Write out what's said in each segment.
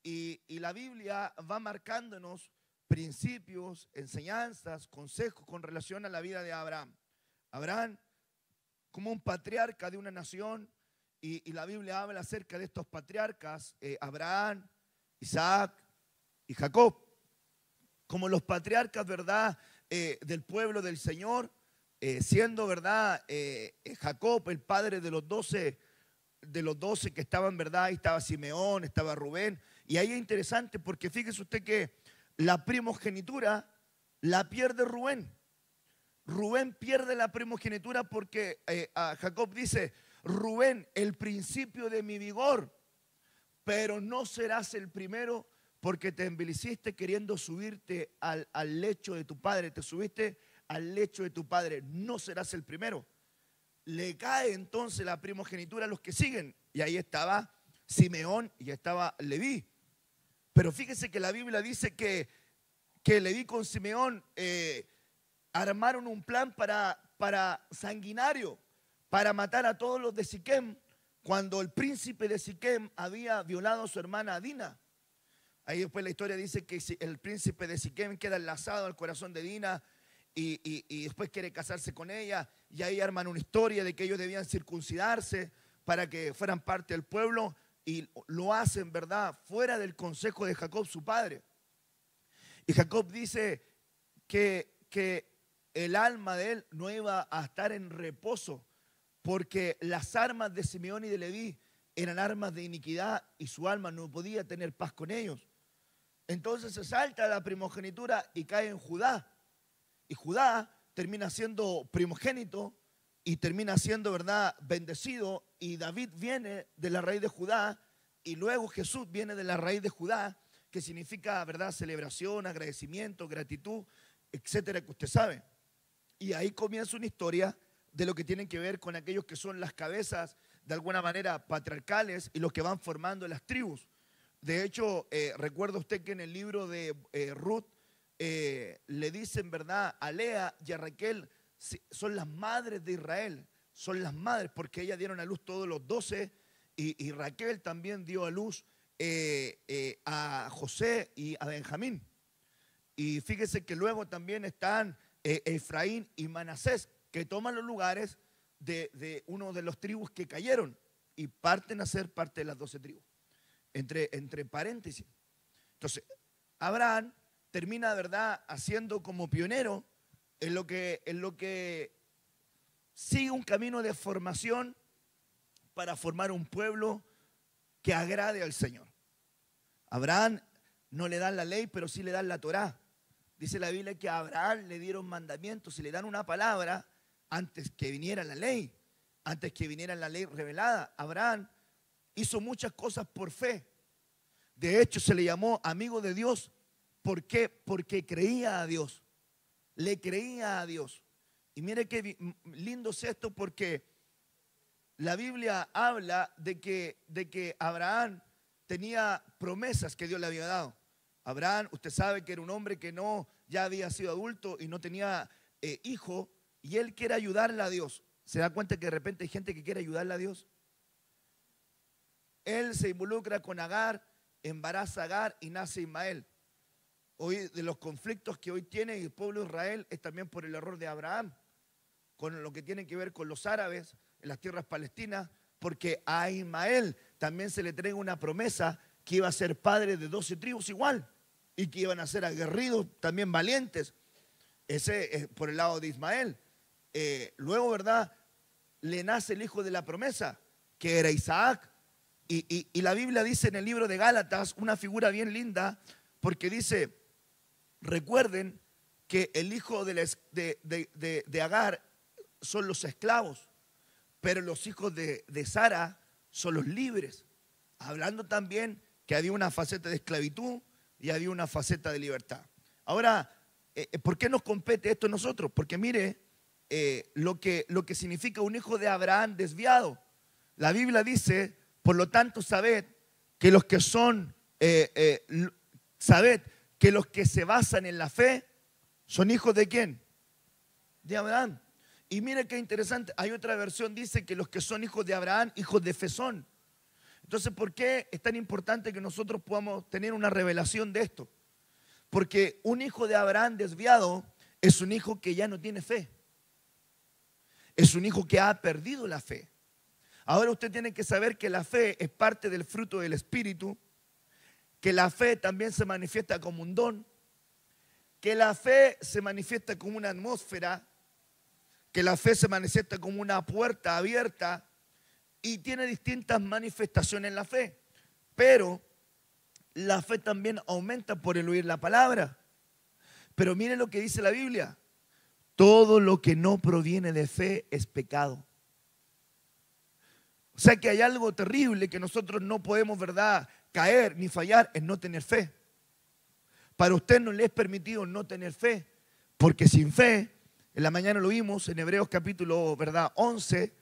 Y la Biblia va marcándonos principios, enseñanzas, consejos con relación a la vida de Abraham. Abraham como un patriarca de una nación, y la Biblia habla acerca de estos patriarcas, Abraham, Isaac y Jacob, como los patriarcas, ¿verdad?, del pueblo del Señor, siendo, ¿verdad?, Jacob el padre de los 12 que estaban, ¿verdad? Ahí estaba Simeón, estaba Rubén. Y ahí es interesante porque fíjese usted que la primogenitura la pierde Rubén. Rubén pierde la primogenitura porque a Jacob dice: Rubén, el principio de mi vigor, pero no serás el primero porque te envileciste queriendo subirte al lecho de tu padre. Te subiste al lecho de tu padre, no serás el primero. Le cae entonces la primogenitura a los que siguen. Y ahí estaba Simeón y estaba Leví. Pero fíjese que la Biblia dice que Leví con Simeón armaron un plan para sanguinario, para matar a todos los de Siquem, cuando el príncipe de Siquem había violado a su hermana Dina. Ahí después la historia dice que el príncipe de Siquem queda enlazado al corazón de Dina y después quiere casarse con ella, y ahí arman una historia de que ellos debían circuncidarse para que fueran parte del pueblo, y lo hacen, ¿verdad?, fuera del consejo de Jacob, su padre. Y Jacob dice que el alma de él no iba a estar en reposo, porque las armas de Simeón y de Leví eran armas de iniquidad y su alma no podía tener paz con ellos. Entonces se salta la primogenitura y cae en Judá. Y Judá termina siendo primogénito y termina siendo, ¿verdad?, bendecido. Y David viene de la raíz de Judá, y luego Jesús viene de la raíz de Judá, que significa, ¿verdad?, celebración, agradecimiento, gratitud, etcétera, que usted sabe. Y ahí comienza una historia de lo que tienen que ver con aquellos que son las cabezas, de alguna manera, patriarcales, y los que van formando las tribus. De hecho, recuerda usted que en el libro de Ruth le dicen, ¿verdad?, a Lea y a Raquel, son las madres de Israel, son las madres, porque ellas dieron a luz todos los 12, y Raquel también dio a luz a José y a Benjamín. Y fíjese que luego también están Efraín y Manasés, que toman los lugares de uno de los tribus que cayeron y parten a ser parte de las 12 tribus, entre paréntesis. Entonces, Abraham termina, ¿verdad?, haciendo como pionero en lo que sigue un camino de formación para formar un pueblo que agrade al Señor. Abraham no le dan la ley, pero sí le dan la Torá. Dice la Biblia que a Abraham le dieron mandamientos y le dan una palabra antes que viniera la ley, antes que viniera la ley revelada. Abraham hizo muchas cosas por fe. De hecho, se le llamó amigo de Dios. ¿Por qué? Porque creía a Dios. Le creía a Dios. Y mire qué lindo es esto, porque la Biblia habla de que Abraham tenía promesas que Dios le había dado. Abraham, usted sabe que era un hombre que ya había sido adulto y no tenía hijo, y él quiere ayudarle a Dios. ¿Se da cuenta que de repente hay gente que quiere ayudarle a Dios? Él se involucra con Agar, embaraza a Agar y nace Ismael. Hoy, de los conflictos que hoy tiene el pueblo de Israel, es también por el error de Abraham, con lo que tiene que ver con los árabes en las tierras palestinas, porque a Ismael también se le entrega una promesa que iba a ser padre de 12 tribus igual, y que iban a ser aguerridos, también valientes. Ese es por el lado de Ismael. Luego, ¿verdad?, le nace el hijo de la promesa, que era Isaac. Y la Biblia dice en el libro de Gálatas una figura bien linda, porque dice: recuerden que el hijo de Agar son los esclavos, pero los hijos de Sara son los libres. Hablando también que había una faceta de esclavitud y había una faceta de libertad. Ahora, ¿por qué nos compete esto a nosotros? Porque mire lo que significa un hijo de Abraham desviado. La Biblia dice: por lo tanto, sabed que los que se basan en la fe son hijos ¿de quién? De Abraham. Y mire qué interesante, hay otra versión, dice que los que son hijos de Abraham, hijos de fe son. Entonces, ¿por qué es tan importante que nosotros podamos tener una revelación de esto? Porque un hijo de Abraham desviado es un hijo que ya no tiene fe. Es un hijo que ha perdido la fe. Ahora usted tiene que saber que la fe es parte del fruto del Espíritu, que la fe también se manifiesta como un don, que la fe se manifiesta como una atmósfera, que la fe se manifiesta como una puerta abierta y tiene distintas manifestaciones en la fe. Pero la fe también aumenta por el oír la palabra. Pero mire lo que dice la Biblia. Todo lo que no proviene de fe es pecado. O sea que hay algo terrible que nosotros no podemos, ¿verdad?, caer ni fallar en no tener fe. Para usted no le es permitido no tener fe, porque sin fe, en la mañana lo vimos en Hebreos capítulo, ¿verdad?, 11,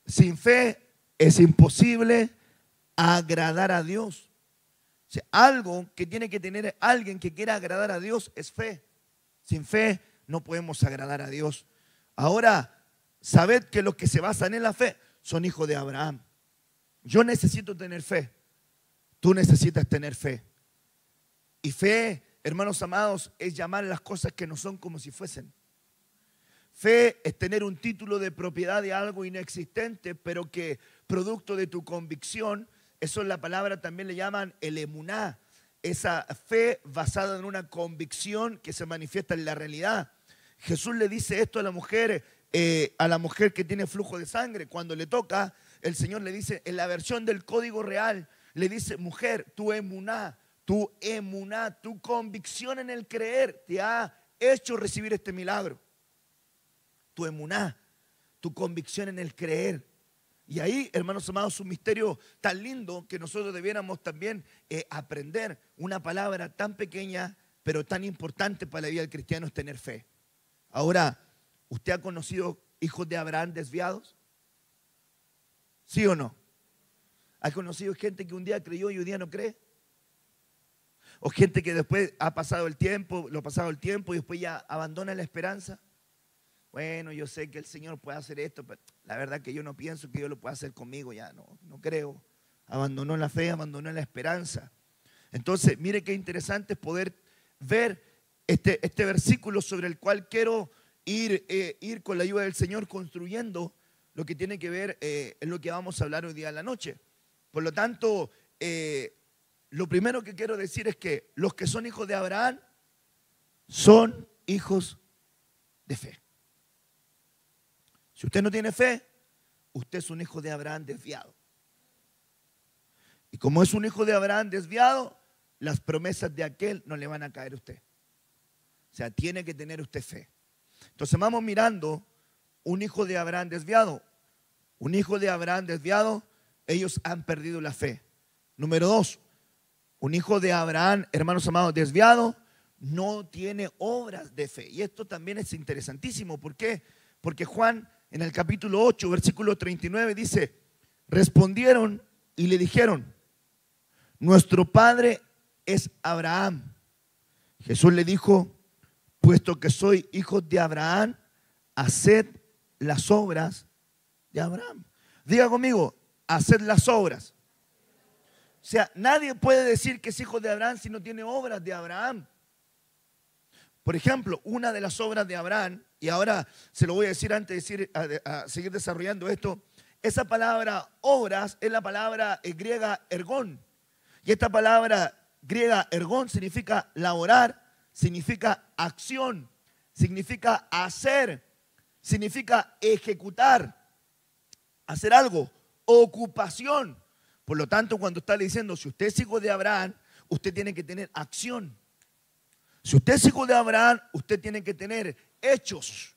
sin fe es imposible agradar a Dios. O sea, algo que tiene que tener alguien que quiera agradar a Dios es fe. Sin fe no podemos agradar a Dios. Ahora, sabed que los que se basan en la fe son hijos de Abraham. Yo necesito tener fe. Tú necesitas tener fe. Y fe, hermanos amados, es llamar a las cosas que no son como si fuesen. Fe es tener un título de propiedad de algo inexistente, pero que producto de tu convicción, eso en la palabra también le llaman el emuná, esa fe basada en una convicción que se manifiesta en la realidad. Jesús le dice esto a la mujer que tiene flujo de sangre. Cuando le toca, el Señor le dice, en la versión del Código Real, le dice, mujer, tu emuná, tu convicción en el creer te ha hecho recibir este milagro. Tu emuná, tu convicción en el creer. Y ahí, hermanos amados, un misterio tan lindo que nosotros debiéramos también aprender. Una palabra tan pequeña, pero tan importante para la vida del cristiano es tener fe. Ahora, ¿usted ha conocido hijos de Abraham desviados? ¿Sí o no? ¿Ha conocido gente que un día creyó y hoy día no cree? ¿O gente que después ha pasado el tiempo y después ya abandona la esperanza? Bueno, yo sé que el Señor puede hacer esto, pero la verdad que yo no pienso que Dios lo pueda hacer conmigo, ya no creo. Abandonó la fe, abandonó la esperanza. Entonces, mire qué interesante es poder ver este versículo sobre el cual quiero ir con la ayuda del Señor construyendo lo que tiene que ver en lo que vamos a hablar hoy día en la noche. Por lo tanto, lo primero que quiero decir es que los que son hijos de Abraham son hijos de fe. Si usted no tiene fe, usted es un hijo de Abraham desviado. Y como es un hijo de Abraham desviado, las promesas de aquel no le van a caer a usted. O sea, tiene que tener usted fe. Entonces vamos mirando un hijo de Abraham desviado. Un hijo de Abraham desviado, ellos han perdido la fe. Número 2, un hijo de Abraham, hermanos amados, desviado, no tiene obras de fe. Y esto también es interesantísimo. ¿Por qué? Porque Juan, en el capítulo 8, versículo 39, dice, respondieron y le dijeron, nuestro padre es Abraham. Jesús le dijo, puesto que soy hijo de Abraham, haced las obras de Abraham. Diga conmigo, haced las obras. O sea, nadie puede decir que es hijo de Abraham si no tiene obras de Abraham. Por ejemplo, una de las obras de Abraham, y ahora se lo voy a decir antes de seguir desarrollando esto, esa palabra obras es la palabra griega ergón. Y esta palabra griega ergón significa laborar, significa acción, significa hacer, significa ejecutar, hacer algo, ocupación. Por lo tanto, cuando está diciendo, si usted es hijo de Abraham, usted tiene que tener acción. Si usted es hijo de Abraham, usted tiene que tener hechos.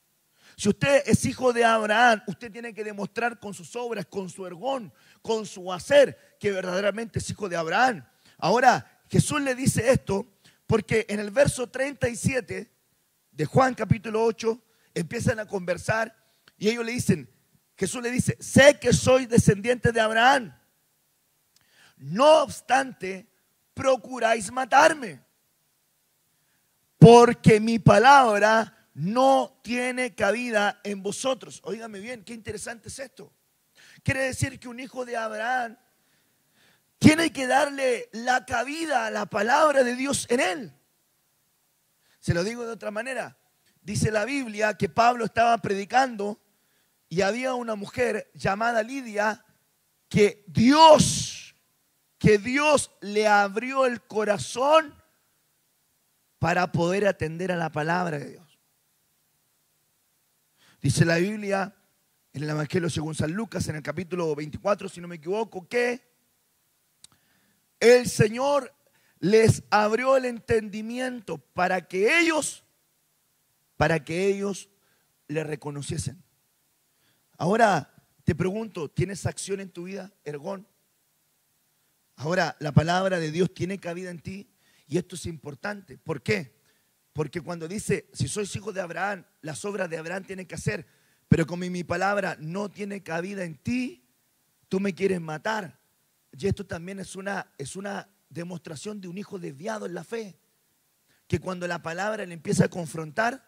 Si usted es hijo de Abraham, usted tiene que demostrar con sus obras, con su ergón, con su hacer, que verdaderamente es hijo de Abraham. Ahora, Jesús le dice esto porque en el verso 37 de Juan capítulo 8 empiezan a conversar y ellos le dicen, Jesús le dice, sé que soy descendiente de Abraham. No obstante, procuráis matarme, porque mi palabra no tiene cabida en vosotros. Óigame bien, qué interesante es esto. Quiere decir que un hijo de Abraham tiene que darle la cabida a la palabra de Dios en él. Se lo digo de otra manera. Dice la Biblia que Pablo estaba predicando y había una mujer llamada Lidia que Dios le abrió el corazón para poder atender a la palabra de Dios. Dice la Biblia en el Evangelio según San Lucas, en el capítulo 24, si no me equivoco, que el Señor les abrió el entendimiento para que ellos le reconociesen. Ahora te pregunto, ¿tienes acción en tu vida, Ergón? Ahora, la palabra de Dios tiene cabida en ti y esto es importante. ¿Por qué? Porque cuando dice, si sois hijos de Abraham, las obras de Abraham tienen que hacer, pero como mi palabra no tiene cabida en ti, tú me quieres matar. Y esto también es una demostración de un hijo desviado en la fe, que cuando la palabra le empieza a confrontar,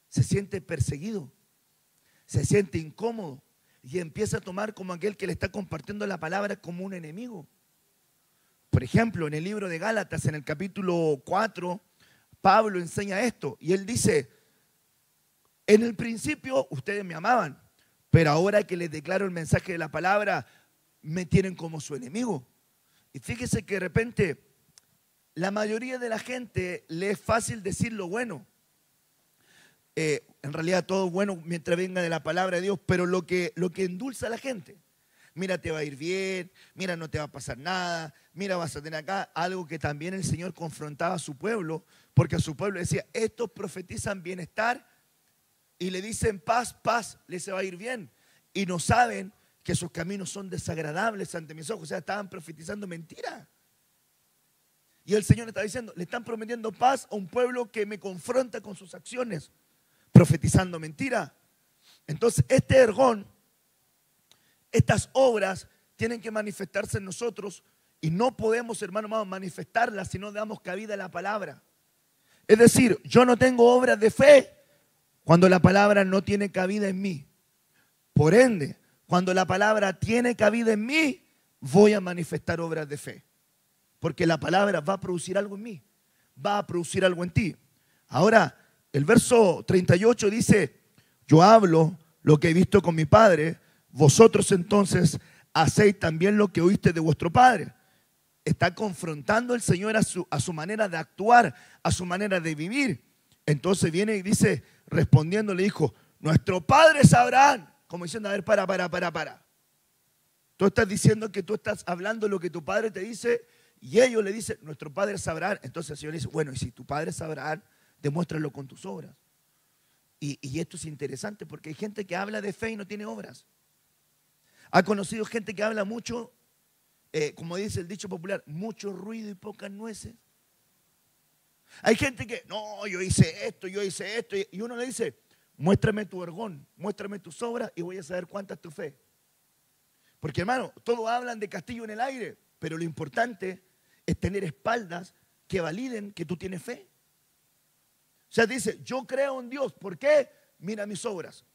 se siente perseguido, se siente incómodo y empieza a tomar como aquel que le está compartiendo la palabra como un enemigo. Por ejemplo, en el libro de Gálatas, en el capítulo 4, Pablo enseña esto y él dice, en el principio ustedes me amaban, pero ahora que les declaro el mensaje de la palabra, me tienen como su enemigo. Y fíjese que de repente la mayoría de la gente le es fácil decir lo bueno. En realidad todo es bueno mientras venga de la palabra de Dios, pero lo que endulza a la gente. Mira, te va a ir bien, mira, no te va a pasar nada, mira, vas a tener acá algo que también el Señor confrontaba a su pueblo, porque a su pueblo decía, estos profetizan bienestar y le dicen paz, paz, les va a ir bien. Y no saben que sus caminos son desagradables ante mis ojos, o sea, estaban profetizando mentira. Y el Señor está diciendo, le están prometiendo paz a un pueblo que me confronta con sus acciones, profetizando mentira. Entonces, este Ergón, estas obras tienen que manifestarse en nosotros y no podemos, hermano amado, manifestarlas si no damos cabida a la palabra. Es decir, yo no tengo obras de fe cuando la palabra no tiene cabida en mí. Por ende, cuando la palabra tiene cabida en mí, voy a manifestar obras de fe. Porque la palabra va a producir algo en mí, va a producir algo en ti. Ahora, el verso 38 dice, yo hablo lo que he visto con mi padre, vosotros entonces hacéis también lo que oíste de vuestro padre. Está confrontando el Señor a su manera de actuar, a su manera de vivir. Entonces viene y dice, respondiendo le dijo, nuestro padre es Abraham. Como diciendo, a ver, para. Tú estás diciendo que tú estás hablando lo que tu padre te dice y ellos le dicen, nuestro padre es Abraham. Entonces el Señor le dice, bueno, y si tu padre es Abraham, demuéstralo con tus obras. Y esto es interesante porque hay gente que habla de fe y no tiene obras. Ha conocido gente que habla mucho, como dice el dicho popular, mucho ruido y pocas nueces. Hay gente que, no, yo hice esto, y uno le dice, muéstrame tu Ergón, muéstrame tus obras y voy a saber cuánta es tu fe. Porque hermano, todos hablan de castillo en el aire, pero lo importante es tener espaldas que validen que tú tienes fe. O sea, dice, yo creo en Dios. ¿Por qué? Mira mis obras.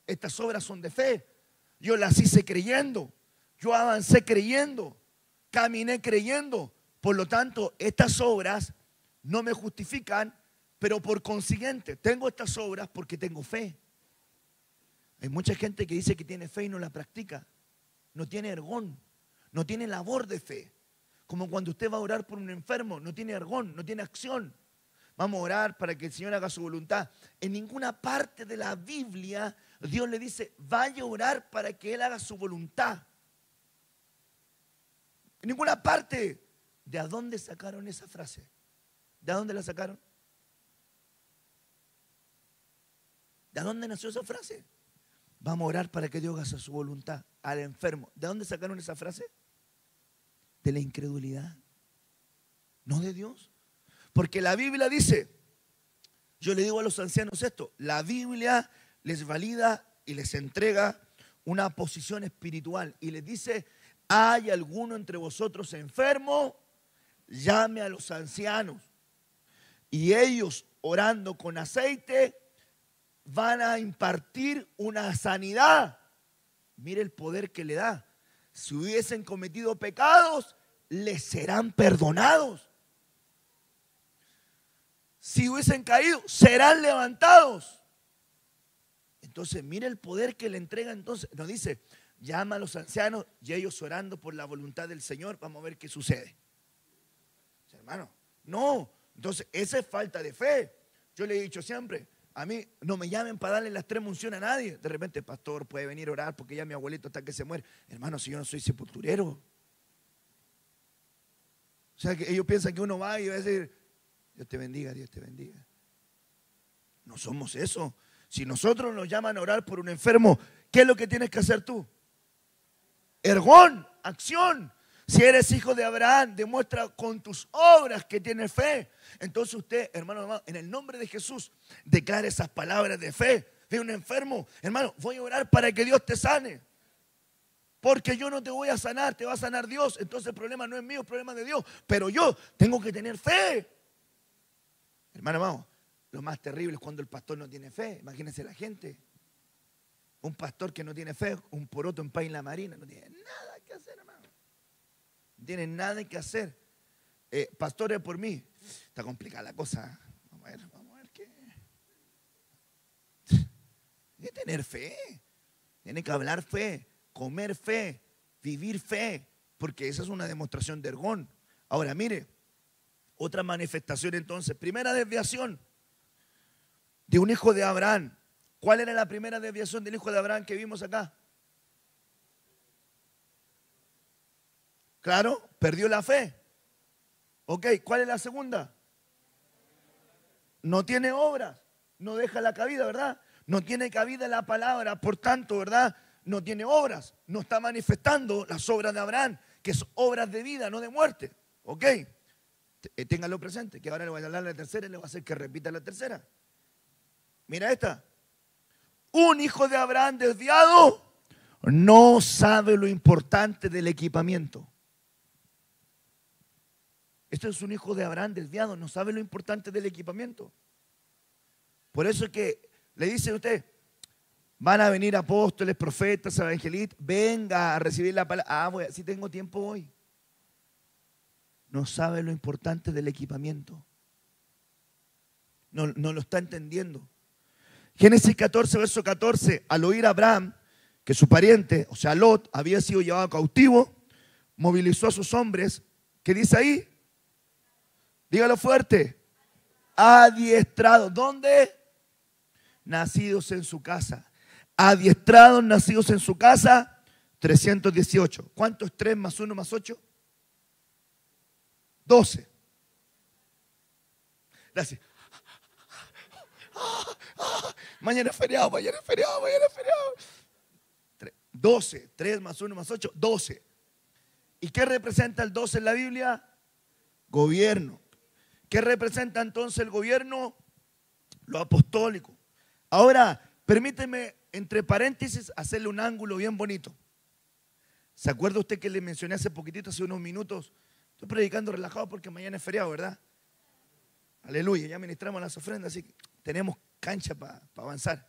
Estas obras son de fe. Yo las hice creyendo. Yo avancé creyendo. Caminé creyendo. Por lo tanto, estas obras no me justifican, pero por consiguiente, tengo estas obras porque tengo fe. Hay mucha gente que dice que tiene fe y no la practica. No tiene Ergón. No tiene labor de fe. Como cuando usted va a orar por un enfermo, no tiene Ergón, no tiene acción. Vamos a orar para que el Señor haga su voluntad. En ninguna parte de la Biblia Dios le dice, vaya a orar para que Él haga su voluntad. En ninguna parte. ¿De dónde sacaron esa frase? ¿De dónde la sacaron? ¿De dónde nació esa frase? Vamos a orar para que Dios haga su voluntad al enfermo. ¿De dónde sacaron esa frase? De la incredulidad. No de Dios. Porque la Biblia dice, yo le digo a los ancianos esto, la Biblia les valida y les entrega una posición espiritual y les dice, ¿hay alguno entre vosotros enfermo? Llame a los ancianos y ellos orando con aceite van a impartir una sanidad. Mire el poder que le da. Si hubiesen cometido pecados, les serán perdonados. Si hubiesen caído, serán levantados. Entonces, mire el poder que le entrega. Entonces, nos dice, llama a los ancianos y ellos orando por la voluntad del Señor. Vamos a ver qué sucede. Hermano, no. Entonces, esa es falta de fe. Yo le he dicho siempre, a mí no me llamen para darle las 3 unciones a nadie. De repente, pastor, puede venir a orar porque ya mi abuelito está que se muere. Hermano, si yo no soy sepulturero. O sea, que ellos piensan que uno va y va a decir, Dios te bendiga, Dios te bendiga. No somos eso. Si nosotros nos llaman a orar por un enfermo, ¿qué es lo que tienes que hacer tú? Ergón, acción. Si eres hijo de Abraham, demuestra con tus obras que tienes fe. Entonces usted, hermano, en el nombre de Jesús, declare esas palabras de fe. Ve un enfermo, hermano, voy a orar para que Dios te sane. Porque yo no te voy a sanar, te va a sanar Dios. Entonces el problema no es mío, el problema es de Dios. Pero yo tengo que tener fe. Hermano, vamos, lo más terrible es cuando el pastor no tiene fe. Imagínense la gente. Un pastor que no tiene fe, un poroto en Pain La Marina, no tiene nada que hacer, hermano. No tiene nada que hacer. Pastores por mí. Está complicada la cosa. Vamos a ver qué. Tiene que tener fe. Tiene que hablar fe, comer fe, vivir fe. Porque esa es una demostración de ergón. Ahora, mire, otra manifestación entonces. Primera desviación de un hijo de Abraham. ¿Cuál era la primera desviación del hijo de Abraham que vimos acá? Claro, perdió la fe. Ok, ¿cuál es la segunda? No tiene obras, no deja la cabida, ¿verdad? No tiene cabida la palabra, por tanto, ¿verdad? No tiene obras, no está manifestando las obras de Abraham, que son obras de vida, no de muerte. Ok, ténganlo presente, que ahora le voy a hablar la tercera y le voy a hacer que repita la tercera. Mira esta. Un hijo de Abraham desviado no sabe lo importante del equipamiento. Este es un hijo de Abraham desviado, no sabe lo importante del equipamiento. Por eso es que le dice a usted, van a venir apóstoles, profetas, evangelistas, venga a recibir la palabra. Si tengo tiempo hoy. No sabe lo importante del equipamiento. No lo está entendiendo. Génesis 14, verso 14, al oír a Abraham que su pariente, o sea Lot, había sido llevado cautivo, movilizó a sus hombres. ¿Qué dice ahí? Dígalo fuerte. Adiestrados. ¿Dónde? Nacidos en su casa. Adiestrados, nacidos en su casa, 318. ¿Cuánto es 3 más 1 más 8? 12. Gracias. Mañana es feriado, mañana es feriado, mañana es feriado. 12, 3 más 1 más 8, 12. ¿Y qué representa el 12 en la Biblia? Gobierno. ¿Qué representa entonces el gobierno? Lo apostólico. Ahora, permíteme, entre paréntesis, hacerle un ángulo bien bonito. ¿Se acuerda usted que le mencioné hace poquitito, hace unos minutos? Estoy predicando relajado porque mañana es feriado, ¿verdad? Aleluya, ya ministramos las ofrendas, así que tenemos cancha para avanzar.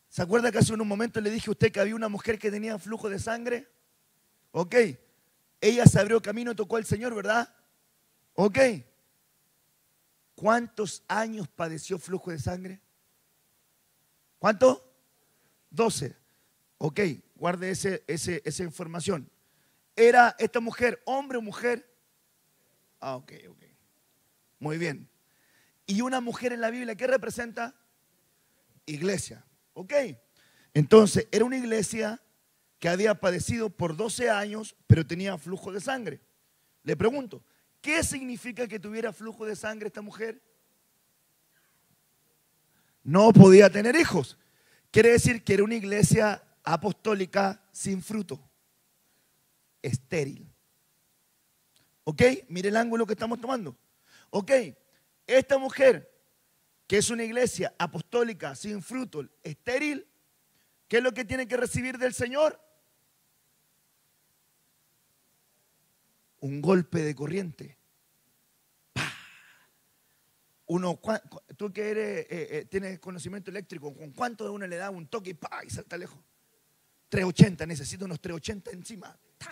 ¿Se acuerda que hace unos momentos le dije a usted que había una mujer que tenía flujo de sangre? Ok, ella se abrió camino y tocó al Señor, ¿verdad? Ok. ¿Cuántos años padeció flujo de sangre? ¿Cuánto? 12. Ok, guarde esa información. ¿Era esta mujer hombre o mujer? Ah, ok. Muy bien. ¿Y una mujer en la Biblia qué representa? Iglesia. Ok. Entonces, era una iglesia que había padecido por 12 años, pero tenía flujo de sangre. Le pregunto, ¿qué significa que tuviera flujo de sangre esta mujer? No podía tener hijos. Quiere decir que era una iglesia apostólica sin fruto. Estéril. ¿Ok? Mire el ángulo que estamos tomando. ¿Ok? Esta mujer, que es una iglesia apostólica sin fruto, estéril, ¿qué es lo que tiene que recibir del Señor? Un golpe de corriente. ¡Pah! Tú que tienes conocimiento eléctrico, ¿con cuánto de uno le da un toque y, ¡pah! Y salta lejos? 380, necesito unos 380 encima. ¡Tah!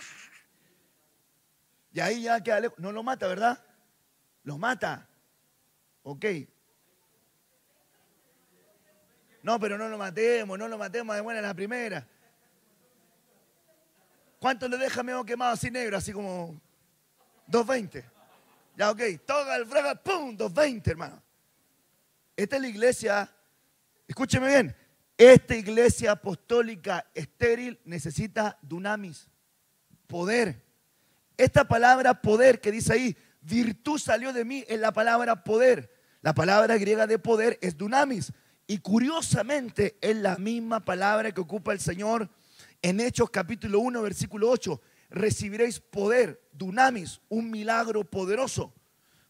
Y ahí ya queda lejos. No lo mata, ¿verdad? Lo mata. Ok. No, pero no lo matemos de buena la primera. ¿Cuánto le deja medio quemado así negro? Así como 220. Ya, ok. Toca el fraga, ¡pum! 220, hermano. Esta es la iglesia, escúcheme bien, esta iglesia apostólica estéril necesita dunamis, poder. Esta palabra poder que dice ahí, virtud salió de mí, es la palabra poder. La palabra griega de poder es dunamis. Y curiosamente es la misma palabra que ocupa el Señor en Hechos capítulo 1, versículo 8. Recibiréis poder, dunamis, un milagro poderoso.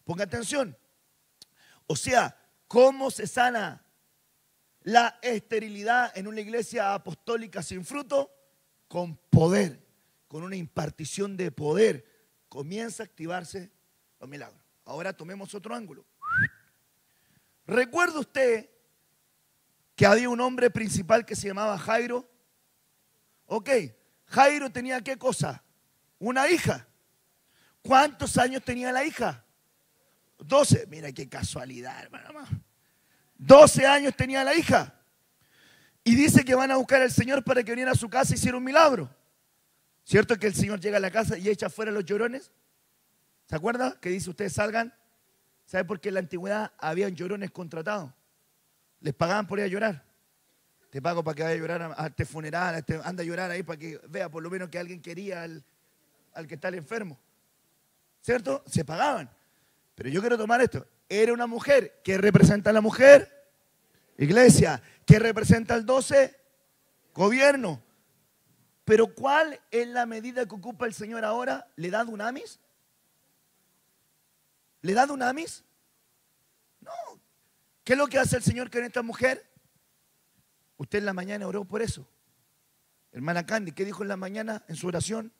Ponga atención. O sea, ¿cómo se sana la esterilidad en una iglesia apostólica sin fruto? Con poder, con una impartición de poder. Comienza a activarse los milagros. Ahora tomemos otro ángulo. ¿Recuerda usted que había un hombre principal que se llamaba Jairo? Ok, Jairo tenía ¿qué cosa? Una hija. ¿Cuántos años tenía la hija? 12. Mira qué casualidad, hermano. 12 años tenía la hija. Y dice que van a buscar al Señor para que viniera a su casa y hiciera un milagro. ¿Cierto que el Señor llega a la casa y echa fuera a los llorones? ¿Se acuerda? Que dice ustedes salgan. ¿Sabe por qué en la antigüedad habían llorones contratados? Les pagaban por ir a llorar. Te pago para que vaya a llorar a este funeral, anda a llorar ahí para que vea por lo menos que alguien quería al que está el enfermo. ¿Cierto? Se pagaban. Pero yo quiero tomar esto. Era una mujer. ¿Qué representa a la mujer? Iglesia. ¿Qué representa el 12? Gobierno. Pero ¿cuál es la medida que ocupa el Señor ahora? ¿Le da dunamis? ¿Le da dunamis? No. ¿Qué es lo que hace el Señor con esta mujer? Usted en la mañana oró por eso. Hermana Candy, ¿qué dijo en la mañana en su oración?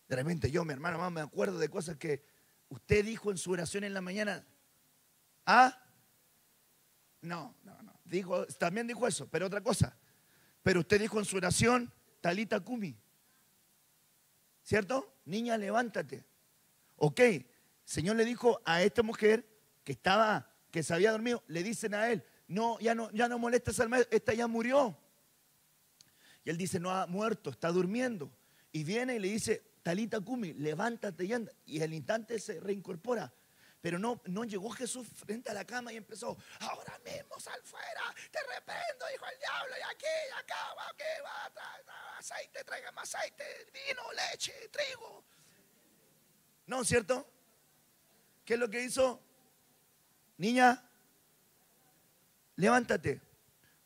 De repente yo, mi hermana, más me acuerdo de cosas que usted dijo en su oración en la mañana. ¿Ah? No. También dijo eso, pero otra cosa. Pero usted dijo en su oración, Talita Kumi. ¿Cierto? Niña, levántate. Ok. Señor le dijo a esta mujer que se había dormido, le dicen a él, no, ya no molestes al maestro, esta ya murió. Y él dice, no ha muerto, está durmiendo. Y viene y le dice, Talita Kumi, levántate y anda. Y al instante se reincorpora. Pero no llegó Jesús frente a la cama y empezó, ahora mismo sal fuera, te reprendo, hijo del diablo, y aquí, y acá, aquí, va, aceite, tráigame aceite, vino, leche, trigo. No, ¿cierto? ¿Qué es lo que hizo? Niña, levántate.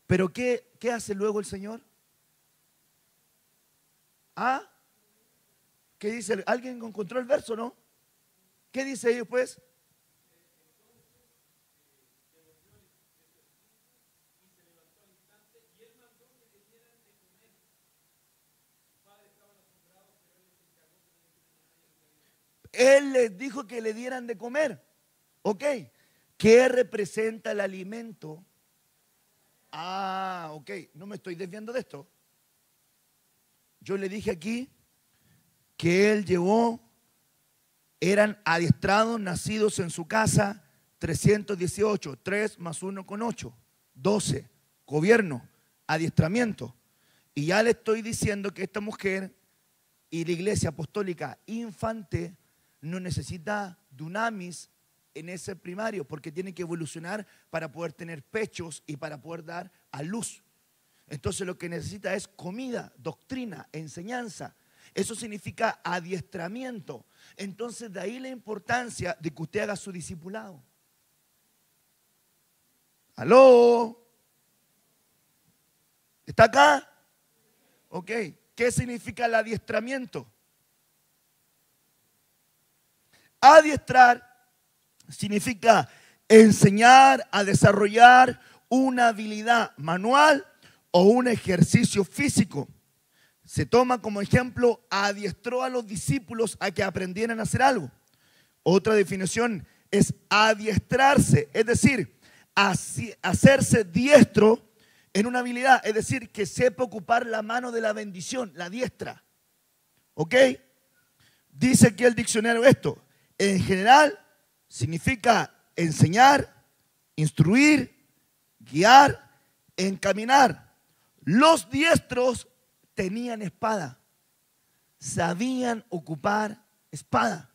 ¿Pero qué hace luego el Señor? ¿Ah? ¿Qué dice? ¿Alguien encontró el verso, no? ¿Qué dice ahí después? Él les dijo que le dieran de comer. Ok. ¿Qué representa el alimento? Ah, ok. No me estoy desviando de esto. Yo le dije aquí que él llevó, eran adiestrados, nacidos en su casa, 318, 3 más 1 con 8, 12, gobierno, adiestramiento. Y ya le estoy diciendo que esta mujer y la iglesia apostólica infante no necesita dunamis en ese primario, porque tiene que evolucionar para poder tener pechos y para poder dar a luz. Entonces lo que necesita es comida, doctrina, enseñanza. Eso significa adiestramiento. Entonces de ahí la importancia de que usted haga su discipulado. ¿Aló? ¿Está acá? Ok. ¿Qué significa el adiestramiento? Adiestrar significa enseñar a desarrollar una habilidad manual o un ejercicio físico. Se toma como ejemplo, adiestró a los discípulos a que aprendieran a hacer algo. Otra definición es adiestrarse, es decir, hacerse diestro en una habilidad, es decir, que sepa ocupar la mano de la bendición, la diestra. ¿Ok? Dice aquí el diccionario esto. En general significa enseñar, instruir, guiar, encaminar. Los diestros tenían espada, sabían ocupar espada.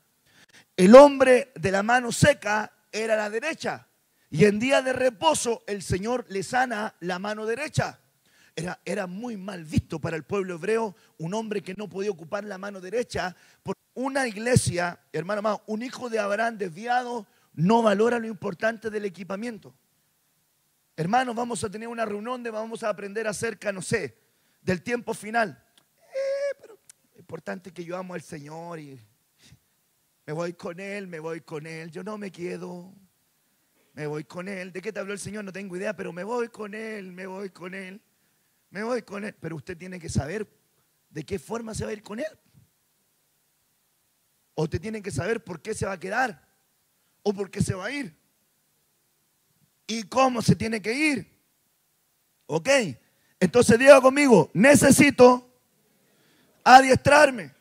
El hombre de la mano seca era la derecha, y en día de reposo el Señor le sana la mano derecha. Era muy mal visto para el pueblo hebreo un hombre que no podía ocupar la mano derecha. Por una iglesia, hermano amado, un hijo de Abraham desviado no valora lo importante del equipamiento. Hermanos, vamos a tener una reunión donde vamos a aprender acerca, no sé, del tiempo final. Pero lo importante es que yo amo al Señor y me voy con Él, yo no me quedo, me voy con Él. ¿De qué te habló el Señor? No tengo idea, pero me voy con Él. Pero usted tiene que saber de qué forma se va a ir con Él. O usted tiene que saber por qué se va a quedar o por qué se va a ir. Y cómo se tiene que ir. Ok, entonces diga conmigo, necesito adiestrarme.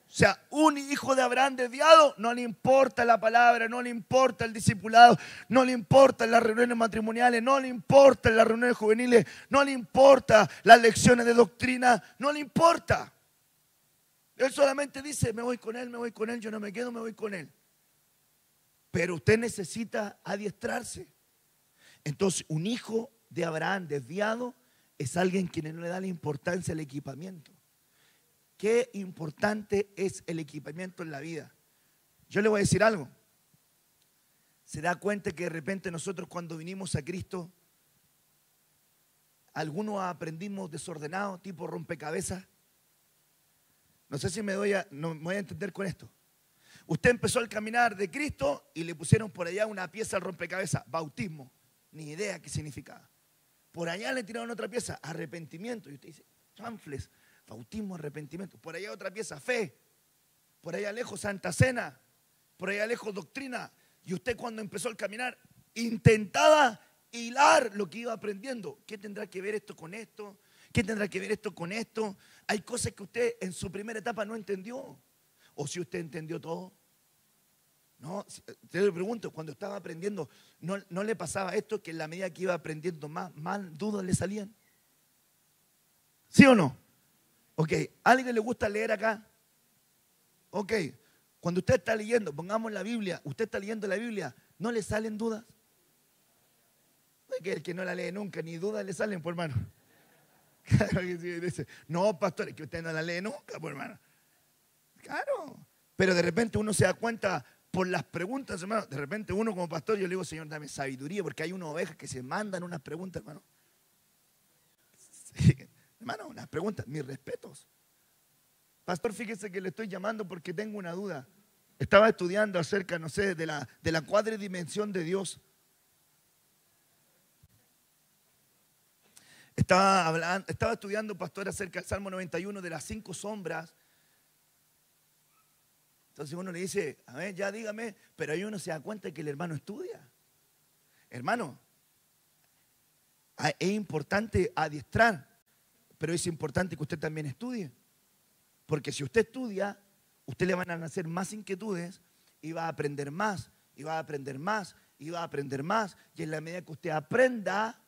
O sea, un hijo de Abraham desviado no le importa la palabra, no le importa el discipulado, no le importan las reuniones matrimoniales, no le importan las reuniones juveniles, no le importa las lecciones de doctrina, no le importa. Él solamente dice, me voy con él, yo no me quedo, me voy con él. Pero usted necesita adiestrarse. Entonces, un hijo de Abraham desviado es alguien que no le da la importancia al equipamiento. Qué importante es el equipamiento en la vida. Yo le voy a decir algo. ¿Se da cuenta que de repente nosotros cuando vinimos a Cristo, algunos aprendimos desordenados, tipo rompecabezas? No sé si me voy a entender con esto. Usted empezó al caminar de Cristo y le pusieron por allá una pieza al rompecabezas, bautismo. Ni idea qué significaba. Por allá le tiraron otra pieza, arrepentimiento. Y usted dice, chanfles, bautismo, arrepentimiento. Por allá otra pieza, fe. Por allá lejos, Santa Cena. Por allá lejos, doctrina. Y usted cuando empezó al caminar, intentaba hilar lo que iba aprendiendo. ¿Qué tendrá que ver esto con esto? ¿Qué tendrá que ver esto con esto? Hay cosas que usted en su primera etapa no entendió. O si usted entendió todo. No, te le pregunto, cuando estaba aprendiendo, ¿no le pasaba esto que en la medida que iba aprendiendo más dudas le salían? ¿Sí o no? Ok, ¿a alguien le gusta leer acá? Ok, cuando usted está leyendo, pongamos la Biblia, usted está leyendo la Biblia, ¿no le salen dudas? Que el que no la lee nunca, ni dudas le salen, por hermano. Claro que sí, dice, no, pastor, es que usted no la lee nunca, por hermano. Claro, pero de repente uno se da cuenta por las preguntas, hermano. De repente uno como pastor, yo le digo, Señor, dame sabiduría, porque hay unas ovejas que se mandan unas preguntas, hermano. Sí, hermano, unas preguntas, mis respetos. Pastor, fíjese que le estoy llamando porque tengo una duda. Estaba estudiando acerca, no sé, de la cuadridimensión de Dios. Estaba estudiando, pastor, acerca del Salmo 91 de las 5 sombras. Entonces uno le dice, a ver, ya dígame, pero ahí uno se da cuenta que el hermano estudia. Hermano, es importante adiestrar, pero es importante que usted también estudie. Porque si usted estudia, usted le van a nacer más inquietudes y va a aprender más, y va a aprender más, y va a aprender más. Y en la medida que usted aprenda,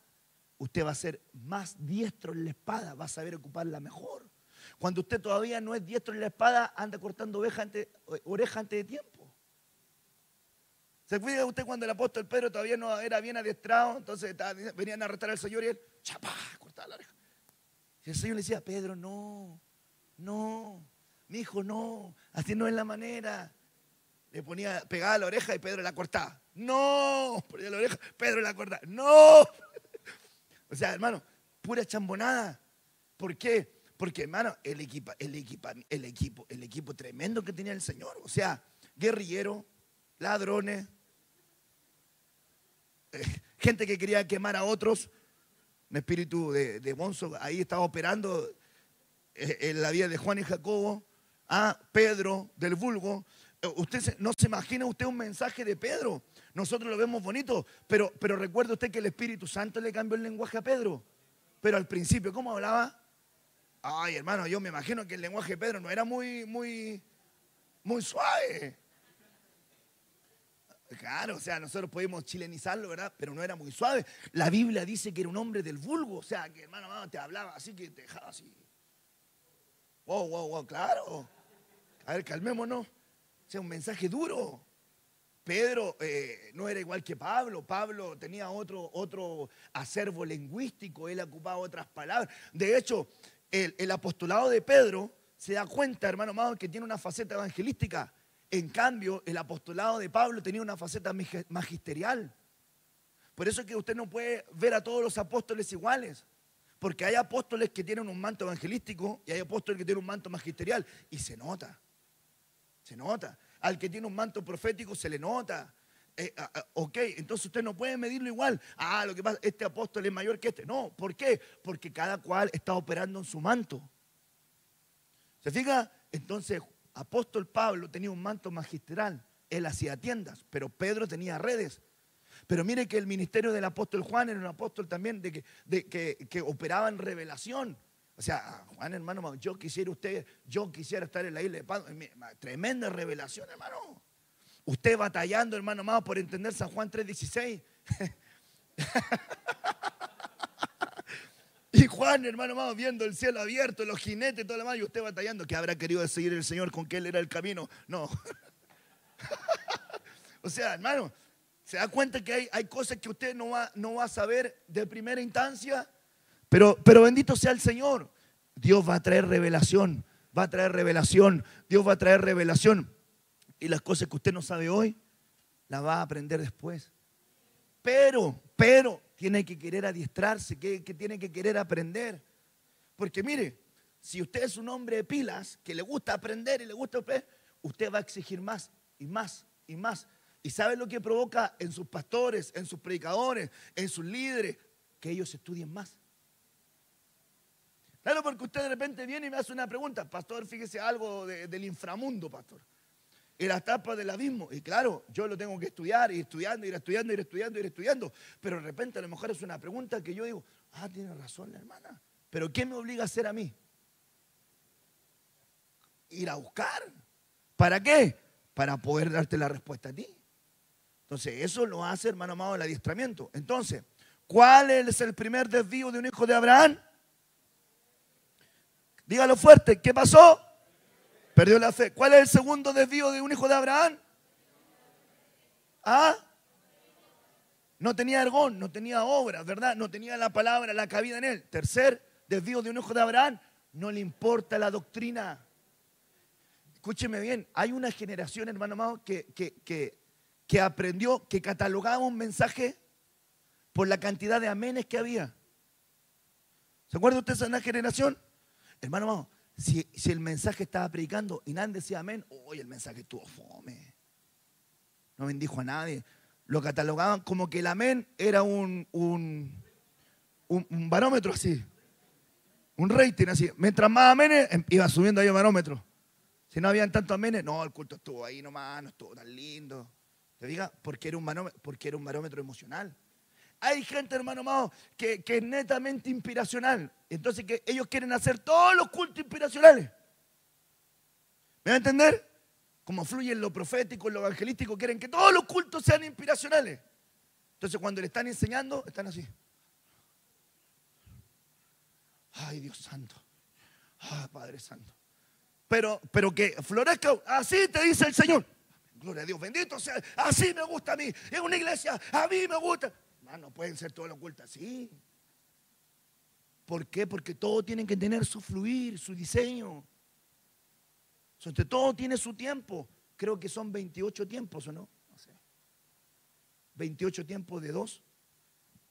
usted va a ser más diestro en la espada, va a saber ocuparla mejor. Cuando usted todavía no es diestro en la espada, anda cortando oreja antes de tiempo. ¿Se fija usted cuando el apóstol Pedro todavía no era bien adiestrado? Entonces venían a arrestar al Señor y él, chapá, cortaba la oreja. Y el Señor le decía, Pedro, no, mi hijo, no, así no es la manera. Le ponía, pegaba la oreja y Pedro la cortaba. No, ponía la oreja, Pedro la cortaba. No. O sea, hermano, pura chambonada. ¿Por qué? Porque, hermano, el equipo tremendo que tenía el Señor. O sea, guerrilleros, ladrones, gente que quería quemar a otros. Un espíritu de bonzo ahí estaba operando en la vida de Juan y Jacobo. Pedro, del vulgo. No se imagina usted un mensaje de Pedro. Nosotros lo vemos bonito, pero recuerde usted que el Espíritu Santo le cambió el lenguaje a Pedro. Pero al principio, ¿cómo hablaba? Ay, hermano, yo me imagino que el lenguaje de Pedro no era muy Muy suave. Claro, o sea, nosotros podemos chilenizarlo, ¿verdad? Pero no era muy suave. La Biblia dice que era un hombre del vulgo, o sea, que hermano, te hablaba así, que te dejaba así. Wow, wow, wow, claro. A ver, calmémonos. O sea, un mensaje duro. Pedro no era igual que Pablo. Pablo tenía otro acervo lingüístico, él ocupaba otras palabras. De hecho, el apostolado de Pedro se da cuenta, hermano amado, que tiene una faceta evangelística. En cambio, el apostolado de Pablo tenía una faceta magisterial. Por eso es que usted no puede ver a todos los apóstoles iguales. Porque hay apóstoles que tienen un manto evangelístico y hay apóstoles que tienen un manto magisterial. Y se nota. Se nota. Al que tiene un manto profético se le nota. Ok, entonces usted no puede medirlo igual. Lo que pasa, este apóstol es mayor que este. No, ¿por qué? Porque cada cual está operando en su manto. ¿Se fija? Entonces, apóstol Pablo tenía un manto magistral. Él hacía tiendas, pero Pedro tenía redes. Pero mire que el ministerio del apóstol Juan era un apóstol también que operaba en revelación. O sea, Juan, hermano, yo quisiera estar en la isla de Patmos. Tremenda revelación, hermano. Usted batallando, hermano amado, por entender San Juan 3:16. Y Juan, hermano amado, viendo el cielo abierto, los jinetes, todo lo demás, y usted batallando, que habrá querido seguir el Señor con que Él era el camino. No. O sea, hermano, se da cuenta que hay cosas que usted no va a saber de primera instancia, pero bendito sea el Señor. Dios va a traer revelación, Dios va a traer revelación. Y las cosas que usted no sabe hoy, las va a aprender después. Pero tiene que querer adiestrarse, que tiene que querer aprender. Porque mire, si usted es un hombre de pilas, que le gusta aprender y le gusta aprender, usted va a exigir más y más y más. ¿Y sabe lo que provoca en sus pastores, en sus predicadores, en sus líderes? Que ellos estudien más. Claro, porque usted de repente viene y me hace una pregunta. Pastor, fíjese algo del inframundo, pastor. Y las tapas del abismo. Y claro, yo lo tengo que estudiar, ir estudiando. Pero de repente a lo mejor es una pregunta que yo digo, tiene razón la hermana. ¿Pero qué me obliga a hacer a mí? Ir a buscar. ¿Para qué? Para poder darte la respuesta a ti. Entonces, eso lo hace, hermano amado, el adiestramiento. Entonces, ¿cuál es el primer desvío de un hijo de Abraham? Dígalo fuerte, ¿qué pasó? Perdió la fe. ¿Cuál es el segundo desvío de un hijo de Abraham? No tenía ergón, no tenía obra, ¿verdad? No tenía la palabra, la cabida en él. Tercer desvío de un hijo de Abraham, no le importa la doctrina. Escúcheme bien, hay una generación, hermano amado, que aprendió, que catalogaba un mensaje por la cantidad de amenes que había. ¿Se acuerda usted de esa generación? Hermano amado, si el mensaje estaba predicando y nadie decía amén, el mensaje estuvo fome. No bendijo a nadie. Lo catalogaban como que el amén era un barómetro así. Un rating así. Mientras más amenes, iba subiendo ahí el barómetro. Si no habían tantos amenes, no, el culto estuvo ahí nomás, no estuvo tan lindo. ¿Te diga? Porque era un barómetro emocional. Hay gente, hermano amado, que es netamente inspiracional. Entonces que ellos quieren hacer todos los cultos inspiracionales. ¿Me va a entender? Como fluye en lo profético, en lo evangelístico, quieren que todos los cultos sean inspiracionales. Entonces cuando le están enseñando, están así. Ay, Dios santo. Padre santo. Pero que florezca, así te dice el Señor. Gloria a Dios, bendito sea. Así me gusta a mí. En una iglesia, a mí me gusta. No pueden ser todos los cultos así. ¿Por qué? Porque todo tiene que tener su fluir, su diseño. Todo tiene su tiempo. Creo que son 28 tiempos, ¿o no? No sé. 28 tiempos de 2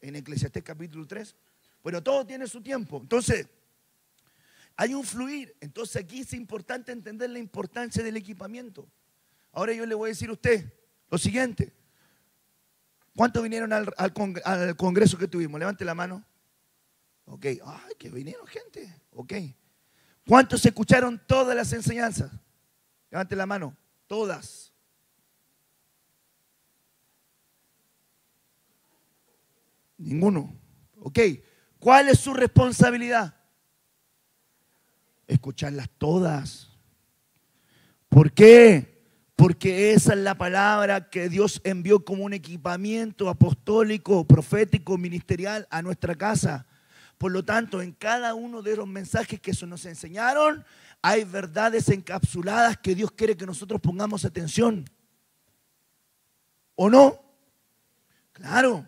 en Eclesiastés capítulo 3. Pero todo tiene su tiempo. Entonces, hay un fluir. Entonces aquí es importante entender la importancia del equipamiento. Ahora yo le voy a decir a usted lo siguiente. ¿Cuántos vinieron al congreso que tuvimos? Levante la mano. Ok. Ay, que vinieron gente. Ok. ¿Cuántos escucharon todas las enseñanzas? Levante la mano. Todas. Ninguno. Ok. ¿Cuál es su responsabilidad? Escucharlas todas. ¿Por qué? Porque esa es la palabra que Dios envió como un equipamiento apostólico, profético, ministerial a nuestra casa. Por lo tanto, en cada uno de los mensajes que nos enseñaron, hay verdades encapsuladas que Dios quiere que nosotros pongamos atención. ¿O no? Claro.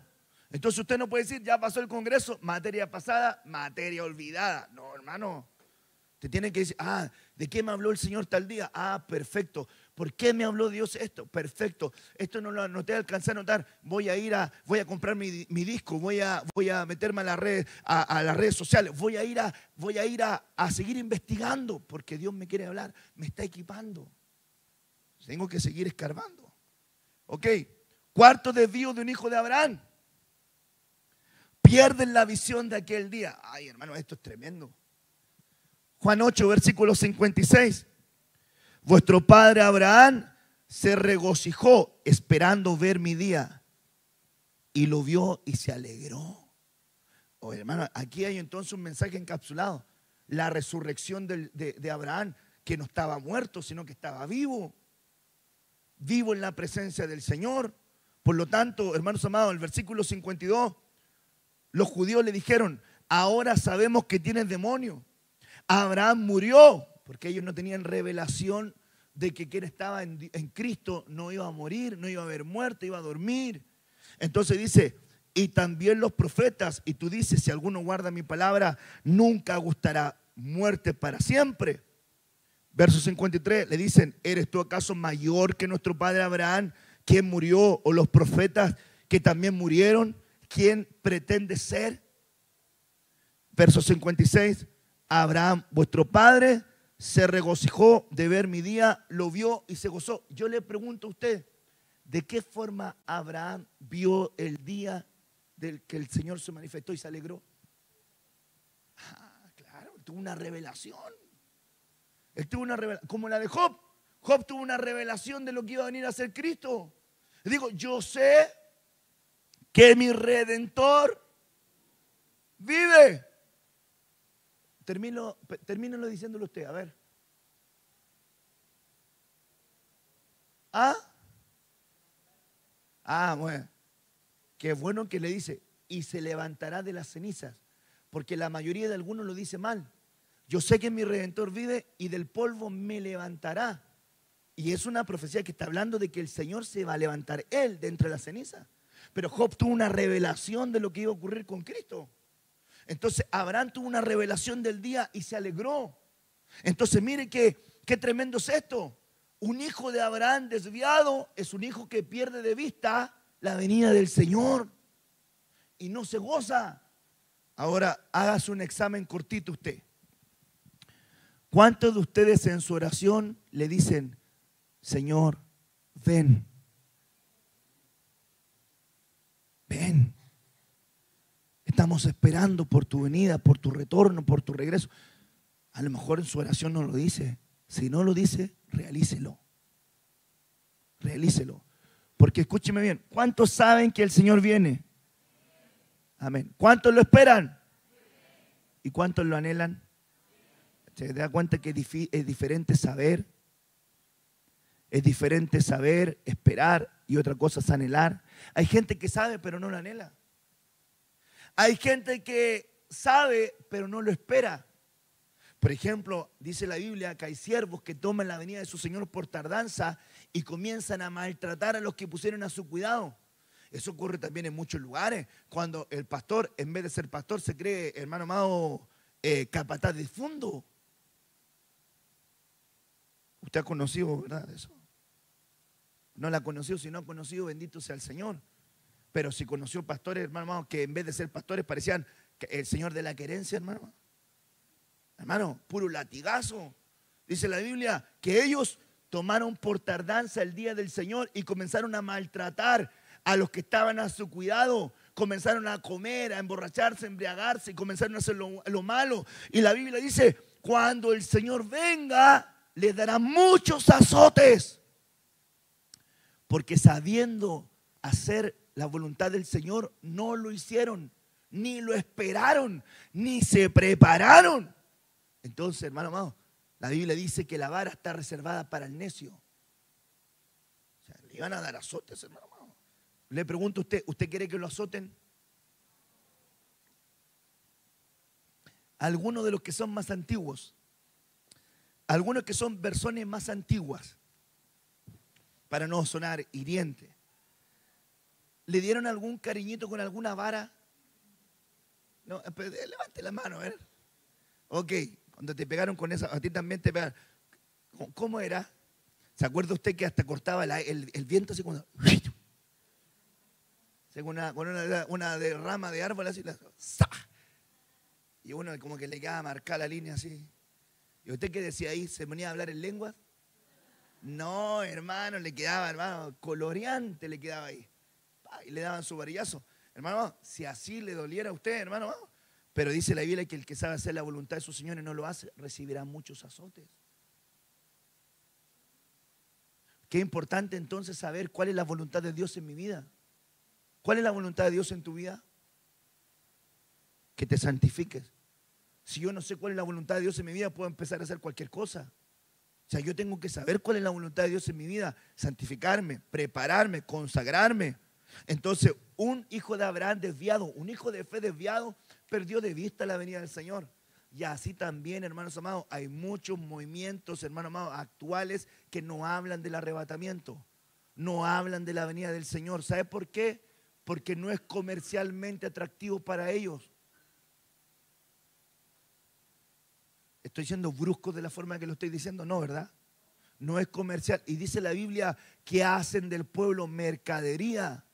Entonces usted no puede decir, ya pasó el Congreso, materia pasada, materia olvidada. No, hermano. Te tiene que decir, ¿de qué me habló el Señor tal día? Perfecto. ¿Por qué me habló Dios esto? Perfecto. Esto no lo anoté, alcancé a anotar. Voy a comprar mi disco, voy a meterme a las redes sociales, voy a ir a seguir investigando, porque Dios me quiere hablar, me está equipando. Tengo que seguir escarbando. Ok, cuarto desvío de un hijo de Abraham. Pierden la visión de aquel día. Ay, hermano, esto es tremendo. Juan 8, versículo 56. Vuestro padre Abraham se regocijó esperando ver mi día y lo vio y se alegró. Oh, hermano, aquí hay entonces un mensaje encapsulado. La resurrección de Abraham, que no estaba muerto, sino que estaba vivo. Vivo en la presencia del Señor. Por lo tanto, hermanos amados, el versículo 52, los judíos le dijeron, ahora sabemos que tienes demonio. Abraham murió, porque ellos no tenían revelación de que quien estaba en Cristo no iba a morir, no iba a haber muerte, iba a dormir. Entonces dice, y también los profetas, y tú dices, si alguno guarda mi palabra, nunca gustará muerte para siempre. Verso 53, le dicen, ¿eres tú acaso mayor que nuestro padre Abraham, quien murió, o los profetas que también murieron? ¿Quién pretende ser? Verso 56, Abraham, vuestro padre, se regocijó de ver mi día, lo vio y se gozó. Yo le pregunto a usted, ¿de qué forma Abraham vio el día del que el Señor se manifestó y se alegró? Claro, tuvo una revelación. Él tuvo una revelación, como la de Job. Job tuvo una revelación de lo que iba a venir a ser Cristo. Le digo, yo sé que mi Redentor vive. Termínalo diciéndolo usted, a ver. Bueno. Qué bueno que le dice, y se levantará de las cenizas, porque la mayoría de algunos lo dice mal. Yo sé que mi Redentor vive y del polvo me levantará. Y es una profecía que está hablando de que el Señor se va a levantar Él de entre las cenizas. Pero Job tuvo una revelación de lo que iba a ocurrir con Cristo. Entonces Abraham tuvo una revelación del día y se alegró. Entonces mire qué tremendo es esto. Un hijo de Abraham desviado es un hijo que pierde de vista la venida del Señor y no se goza. Ahora hágase un examen cortito usted. ¿Cuántos de ustedes en su oración le dicen, Señor, ven? Ven. Estamos esperando por tu venida, por tu retorno, por tu regreso. A lo mejor en su oración no lo dice. Si no lo dice, realícelo. Realícelo. Porque escúcheme bien, ¿cuántos saben que el Señor viene? Amén. ¿Cuántos lo esperan? ¿Y cuántos lo anhelan? ¿Se da cuenta que es diferente saber? Es diferente saber, esperar, y otra cosa es anhelar. Hay gente que sabe pero no lo anhela. Hay gente que sabe pero no lo espera. Por ejemplo, dice la Biblia que hay siervos que toman la venida de su Señor por tardanza y comienzan a maltratar a los que pusieron a su cuidado. Eso ocurre también en muchos lugares, cuando el pastor, en vez de ser pastor, se cree, hermano amado, capataz de fondo. Usted ha conocido, ¿verdad? Eso. No la ha conocido, si no ha conocido, bendito sea el Señor. Pero si conoció pastores, hermano amado, que en vez de ser pastores parecían el Señor de la querencia, hermano. Hermano, puro latigazo. Dice la Biblia que ellos tomaron por tardanza el día del Señor y comenzaron a maltratar a los que estaban a su cuidado. Comenzaron a comer, a emborracharse, a embriagarse y comenzaron a hacer lo malo. Y la Biblia dice, cuando el Señor venga, les dará muchos azotes. Porque sabiendo hacer la voluntad del Señor, no lo hicieron, ni lo esperaron, ni se prepararon. Entonces, hermano amado, La Biblia dice que la vara está reservada para el necio. O sea, le iban a dar azotes, hermano. Le pregunto a usted, ¿usted quiere que lo azoten? Algunos de los que son más antiguos, algunos que son versiones más antiguas, para no sonar hiriente, ¿le dieron algún cariñito con alguna vara? No, levante la mano, a ver. Ok, cuando te pegaron con esa, a ti también te pegaron. ¿Cómo era? ¿Se acuerda usted que hasta cortaba el viento así cuando... con una rama de árbol así, y uno como que le quedaba marcar la línea así. ¿Y usted qué decía ahí? ¿Se ponía a hablar en lenguas? No, hermano, le quedaba, hermano, coloreante le quedaba ahí. Y le daban su varillazo. Hermano, si así le doliera a usted, hermano, pero dice la Biblia que el que sabe hacer la voluntad de su Señor y no lo hace, recibirá muchos azotes. Qué importante entonces saber cuál es la voluntad de Dios en mi vida. ¿Cuál es la voluntad de Dios en tu vida? Que te santifiques. Si yo no sé cuál es la voluntad de Dios en mi vida, puedo empezar a hacer cualquier cosa. O sea, yo tengo que saber cuál es la voluntad de Dios en mi vida, santificarme, prepararme, consagrarme. Entonces, un hijo de Abraham desviado, un hijo de fe desviado, perdió de vista la venida del Señor. Y así también, hermanos amados, hay muchos movimientos, hermanos amados, actuales que no hablan del arrebatamiento, no hablan de la venida del Señor. ¿Sabe por qué? Porque no es comercialmente atractivo para ellos. ¿Estoy siendo brusco de la forma que lo estoy diciendo? No, ¿verdad? No es comercial. Y dice la Biblia que hacen del pueblo mercadería.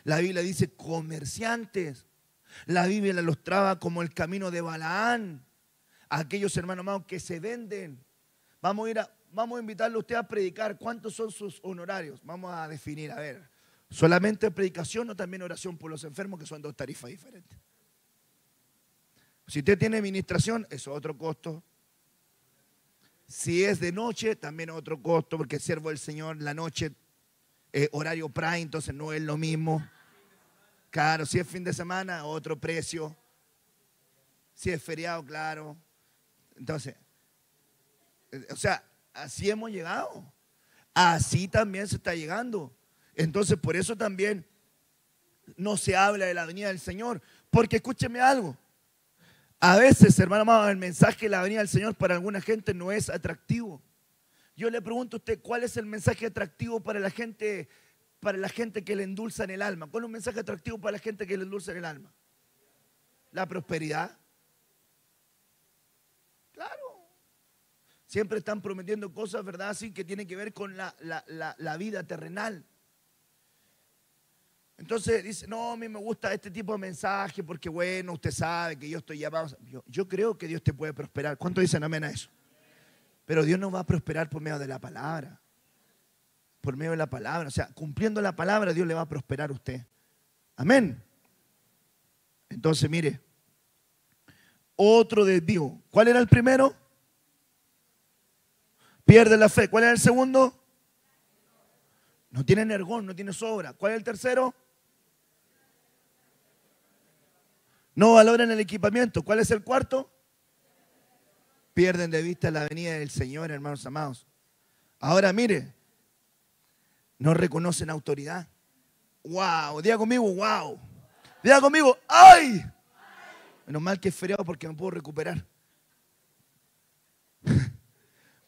La Biblia dice comerciantes. La Biblia los traba como el camino de Balaán. Aquellos hermanos amados que se venden. Vamos a invitarle a usted a predicar. ¿Cuántos son sus honorarios? Vamos a definir, a ver. ¿Solamente predicación o también oración por los enfermos, que son dos tarifas diferentes? Si usted tiene administración, eso es otro costo. Si es de noche, también otro costo, porque el siervo del Señor, la noche, horario prime, entonces no es lo mismo. Claro, si es fin de semana, otro precio. Si es feriado, claro. Entonces, o sea, así hemos llegado. Así también se está llegando. Entonces, por eso también no se habla de la venida del Señor. Porque escúcheme algo. A veces, hermano amado, el mensaje de la venida del Señor para alguna gente no es atractivo. Yo le pregunto a usted, ¿cuál es el mensaje atractivo para la gente que le endulza en el alma? ¿Cuál es un mensaje atractivo para la gente que le endulza en el alma? La prosperidad. Claro. Siempre están prometiendo cosas, ¿verdad? Así que tienen que ver con la vida terrenal. Entonces dice, no, a mí me gusta este tipo de mensaje porque bueno, usted sabe que yo estoy llamado. Yo creo que Dios te puede prosperar. ¿Cuántos dicen amén a eso? Pero Dios no va a prosperar por medio de la palabra. Por medio de la palabra. O sea, cumpliendo la palabra, Dios le va a prosperar a usted. Amén. Entonces, mire, otro desvío. ¿Cuál era el primero? Pierde la fe. ¿Cuál era el segundo? No tiene energón, no tiene sobra. ¿Cuál es el tercero? No valoran el equipamiento. ¿Cuál es el cuarto? Pierden de vista la venida del Señor, hermanos amados. Ahora mire, no reconocen autoridad. ¡Wow! Diga conmigo, ¡wow! Diga conmigo, ¡ay! Menos mal que es feriado porque me puedo recuperar.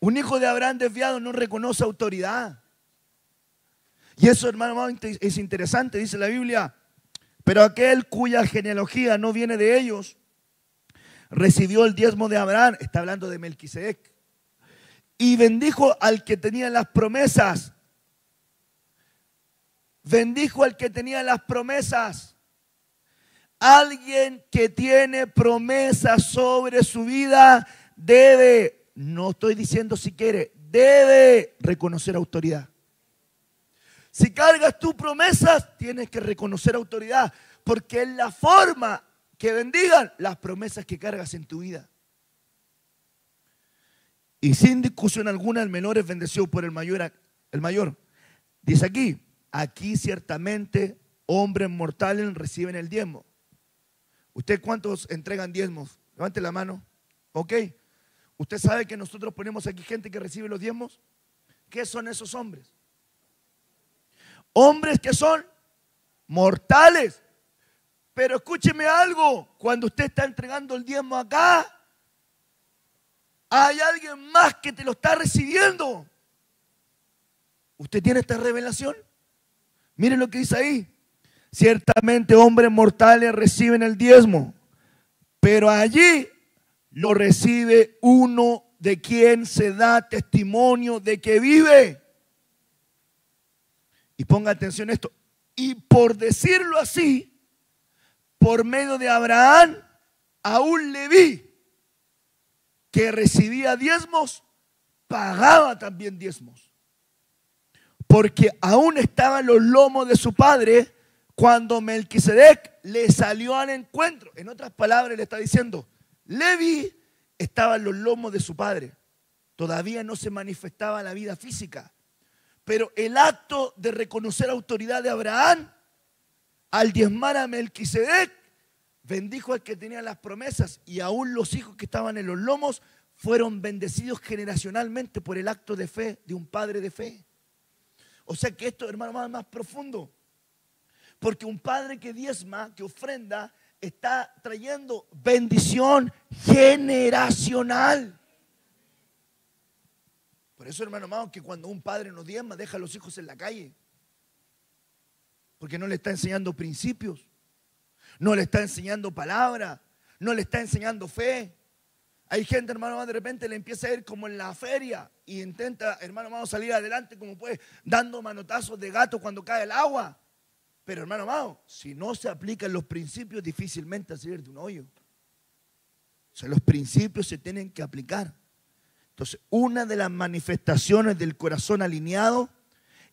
Un hijo de Abraham desviado no reconoce autoridad. Y eso, hermano, es interesante, dice la Biblia. Pero aquel cuya genealogía no viene de ellos, recibió el diezmo de Abraham, está hablando de Melquisedec, y bendijo al que tenía las promesas. Bendijo al que tenía las promesas. Alguien que tiene promesas sobre su vida debe, no estoy diciendo si quiere, debe reconocer autoridad. Si cargas tus promesas, tienes que reconocer autoridad, porque es la forma que bendigan las promesas que cargas en tu vida. Y sin discusión alguna, el menor es bendecido por el mayor. Dice aquí ciertamente hombres mortales reciben el diezmo. ¿Usted cuántos entregan diezmos? Levante la mano. Ok. ¿Usted sabe que nosotros ponemos aquí gente que recibe los diezmos? ¿Qué son esos hombres? Hombres que son mortales. Pero escúcheme algo, cuando usted está entregando el diezmo acá, hay alguien más que te lo está recibiendo. ¿Usted tiene esta revelación? Miren lo que dice ahí. Ciertamente hombres mortales reciben el diezmo, pero allí lo recibe uno de quien se da testimonio de que vive. Y ponga atención a esto. Y por decirlo así, por medio de Abraham, a un Leví que recibía diezmos, pagaba también diezmos. Porque aún estaba en los lomos de su padre cuando Melquisedec le salió al encuentro. En otras palabras, le está diciendo, Leví estaba en los lomos de su padre. Todavía no se manifestaba la vida física. Pero el acto de reconocer autoridad de Abraham, al diezmar a Melquisedec, bendijo al que tenía las promesas, y aún los hijos que estaban en los lomos fueron bendecidos generacionalmente por el acto de fe de un padre de fe. O sea que esto, hermano, es más profundo. Porque un padre que diezma, que ofrenda, está trayendo bendición generacional. Por eso, hermano amado, que cuando un padre no diezma, deja a los hijos en la calle. Porque no le está enseñando principios, no le está enseñando palabra, no le está enseñando fe. Hay gente, hermano amado, de repente le empieza a ir como en la feria y intenta, hermano amado, salir adelante como puede, dando manotazos de gato cuando cae el agua. Pero, hermano amado, si no se aplican los principios, difícilmente va a salir de un hoyo. O sea, los principios se tienen que aplicar. Entonces, una de las manifestaciones del corazón alineado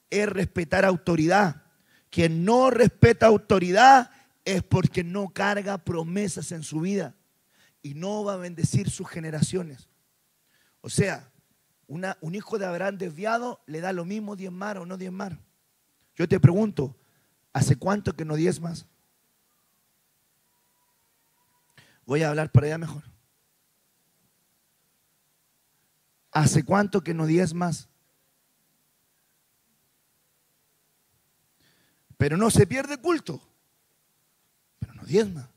es respetar autoridad. Quien no respeta autoridad es porque no carga promesas en su vida y no va a bendecir sus generaciones. O sea, un hijo de Abraham desviado le da lo mismo diezmar o no diezmar. Yo te pregunto, ¿hace cuánto que no diezmas? Voy a hablar para allá mejor. ¿Hace cuánto que no diezmas? Pero no se pierde culto, pero no diezma.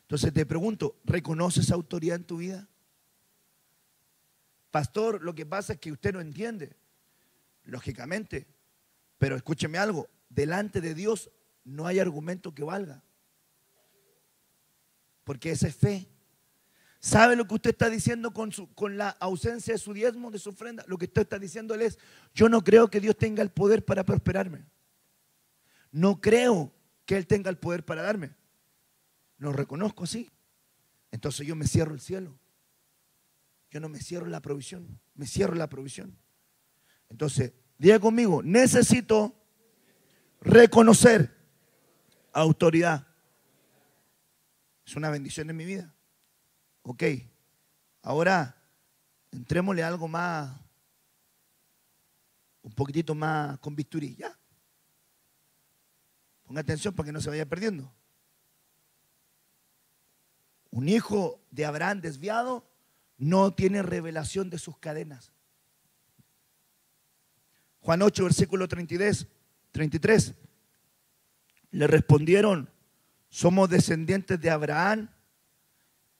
Entonces te pregunto, ¿reconoces autoridad en tu vida? Pastor, lo que pasa es que usted no entiende, lógicamente, pero escúcheme algo, delante de Dios no hay argumento que valga, porque esa es fe. ¿Sabe lo que usted está diciendo con la ausencia de su diezmo, de su ofrenda? Lo que usted está diciendo es, yo no creo que Dios tenga el poder para prosperarme. No creo que Él tenga el poder para darme. Lo reconozco así. Entonces yo me cierro el cielo. Yo no me cierro la provisión, me cierro la provisión. Entonces, diga conmigo, necesito reconocer autoridad. Es una bendición en mi vida. Ok, ahora entrémosle algo más, un poquitito más con bisturí, ¿ya? Ponga atención para que no se vaya perdiendo. Un hijo de Abraham desviado no tiene revelación de sus cadenas. Juan 8, versículo 33. Le respondieron, somos descendientes de Abraham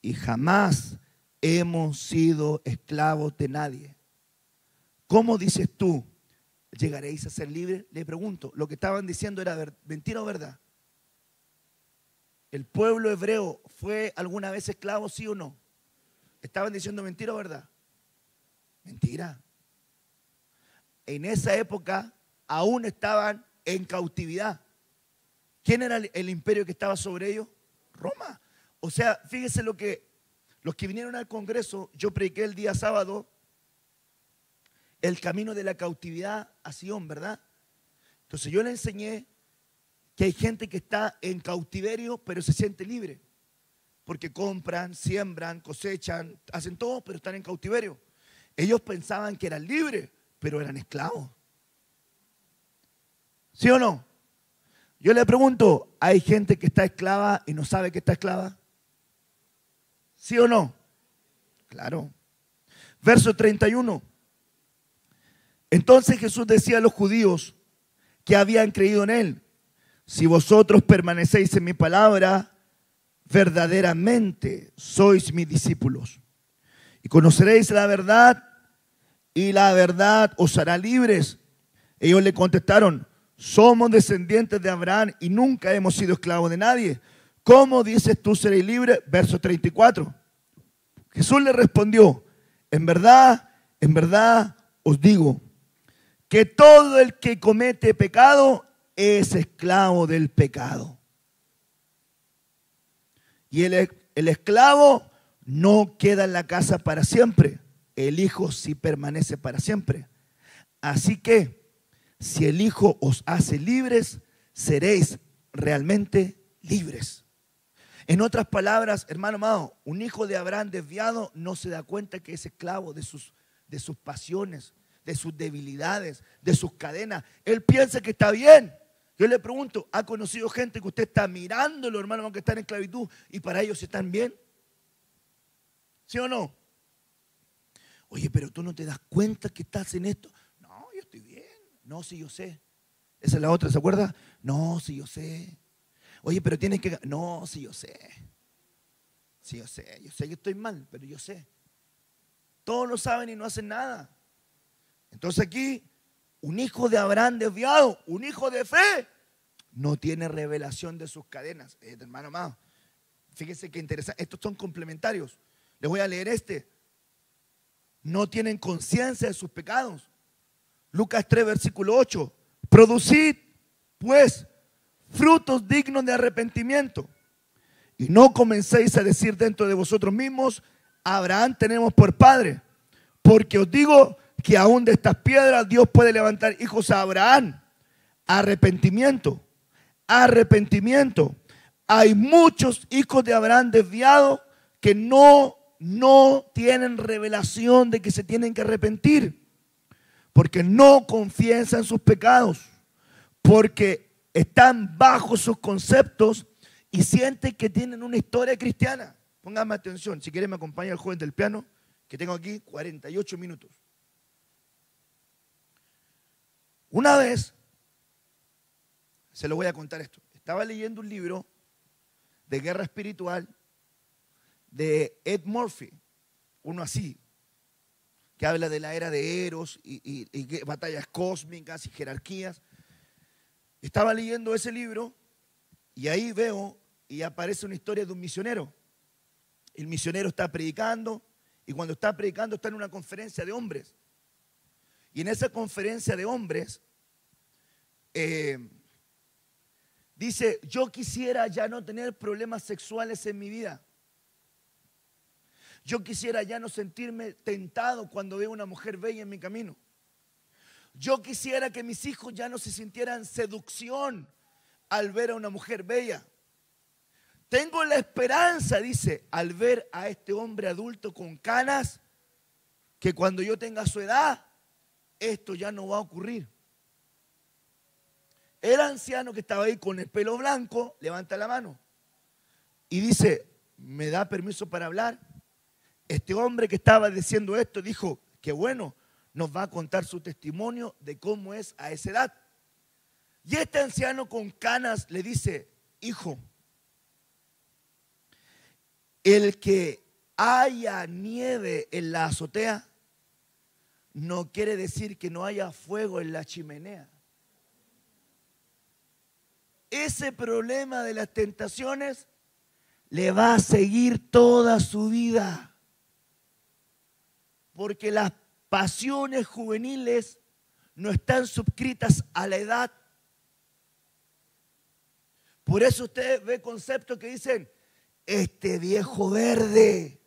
y jamás hemos sido esclavos de nadie. ¿Cómo dices tú, llegaréis a ser libres? Le pregunto, ¿lo que estaban diciendo era mentira o verdad? ¿El pueblo hebreo fue alguna vez esclavo, sí o no? ¿Estaban diciendo mentira o verdad? Mentira. En esa época aún estaban en cautividad. ¿Quién era el imperio que estaba sobre ellos? Roma. O sea, fíjese los que vinieron al Congreso, yo prediqué el día sábado el camino de la cautividad a Sion, ¿verdad? Entonces yo le enseñé que hay gente que está en cautiverio, pero se siente libre. Porque compran, siembran, cosechan, hacen todo, pero están en cautiverio. Ellos pensaban que eran libres, pero eran esclavos. ¿Sí o no? Yo le pregunto, ¿hay gente que está esclava y no sabe que está esclava? ¿Sí o no? Claro. Verso 31. Entonces Jesús decía a los judíos que habían creído en él: si vosotros permanecéis en mi palabra, verdaderamente sois mis discípulos, y conoceréis la verdad, y la verdad os hará libres. Ellos le contestaron: somos descendientes de Abraham y nunca hemos sido esclavos de nadie. ¿Cómo dices tú seréis libres? Verso 34. Jesús le respondió: en verdad os digo que todo el que comete pecado es esclavo del pecado. Y el esclavo no queda en la casa para siempre, el Hijo sí permanece para siempre. Así que, si el Hijo os hace libres, seréis realmente libres. En otras palabras, hermano amado, un hijo de Abraham desviado no se da cuenta que es esclavo de sus pasiones, de sus debilidades, de sus cadenas. Él piensa que está bien. Yo le pregunto, ¿ha conocido gente que usted está mirándolo, hermano, que están en esclavitud y para ellos están bien? ¿Sí o no? Oye, pero tú no te das cuenta que estás en esto. No, yo estoy bien. No, sí, yo sé. Esa es la otra, ¿se acuerda? No, sí, yo sé. Oye, pero tienes que... No, sí, yo sé. Sí, yo sé que estoy mal, pero yo sé. Todos lo saben y no hacen nada. Entonces aquí, un hijo de Abraham desviado, un hijo de fe, no tiene revelación de sus cadenas. Hermano amado, fíjense qué interesante. Estos son complementarios. Les voy a leer este. No tienen conciencia de sus pecados. Lucas 3, versículo 8. Producid, pues, frutos dignos de arrepentimiento. Y no comencéis a decir dentro de vosotros mismos: Abraham tenemos por padre. Porque os digo que aún de estas piedras Dios puede levantar hijos a Abraham. Arrepentimiento. Arrepentimiento. Hay muchos hijos de Abraham desviados que no tienen revelación de que se tienen que arrepentir. Porque no confiesan sus pecados. Porque están bajo sus conceptos y sienten que tienen una historia cristiana. Pónganme atención, si quieren me acompaña el joven del piano, que tengo aquí 48 minutos. Una vez, se lo voy a contar esto, estaba leyendo un libro de guerra espiritual de Ed Murphy, uno así, que habla de la era de Eros y batallas cósmicas y jerarquías. Estaba leyendo ese libro y ahí veo y aparece una historia de un misionero. El misionero está predicando y cuando está predicando está en una conferencia de hombres. Y en esa conferencia de hombres dice: yo quisiera ya no tener problemas sexuales en mi vida. Yo quisiera ya no sentirme tentado cuando veo una mujer bella en mi camino. Yo quisiera que mis hijos ya no se sintieran seducción al ver a una mujer bella. Tengo la esperanza, dice, al ver a este hombre adulto con canas, que cuando yo tenga su edad, esto ya no va a ocurrir. El anciano que estaba ahí con el pelo blanco levanta la mano y dice: ¿me da permiso para hablar? Este hombre que estaba diciendo esto dijo: qué bueno, nos va a contar su testimonio de cómo es a esa edad. Y este anciano con canas le dice: hijo, el que haya nieve en la azotea no quiere decir que no haya fuego en la chimenea. Ese problema de las tentaciones le va a seguir toda su vida. Porque las pasiones juveniles no están suscritas a la edad. Por eso usted ve conceptos que dicen: este viejo verde.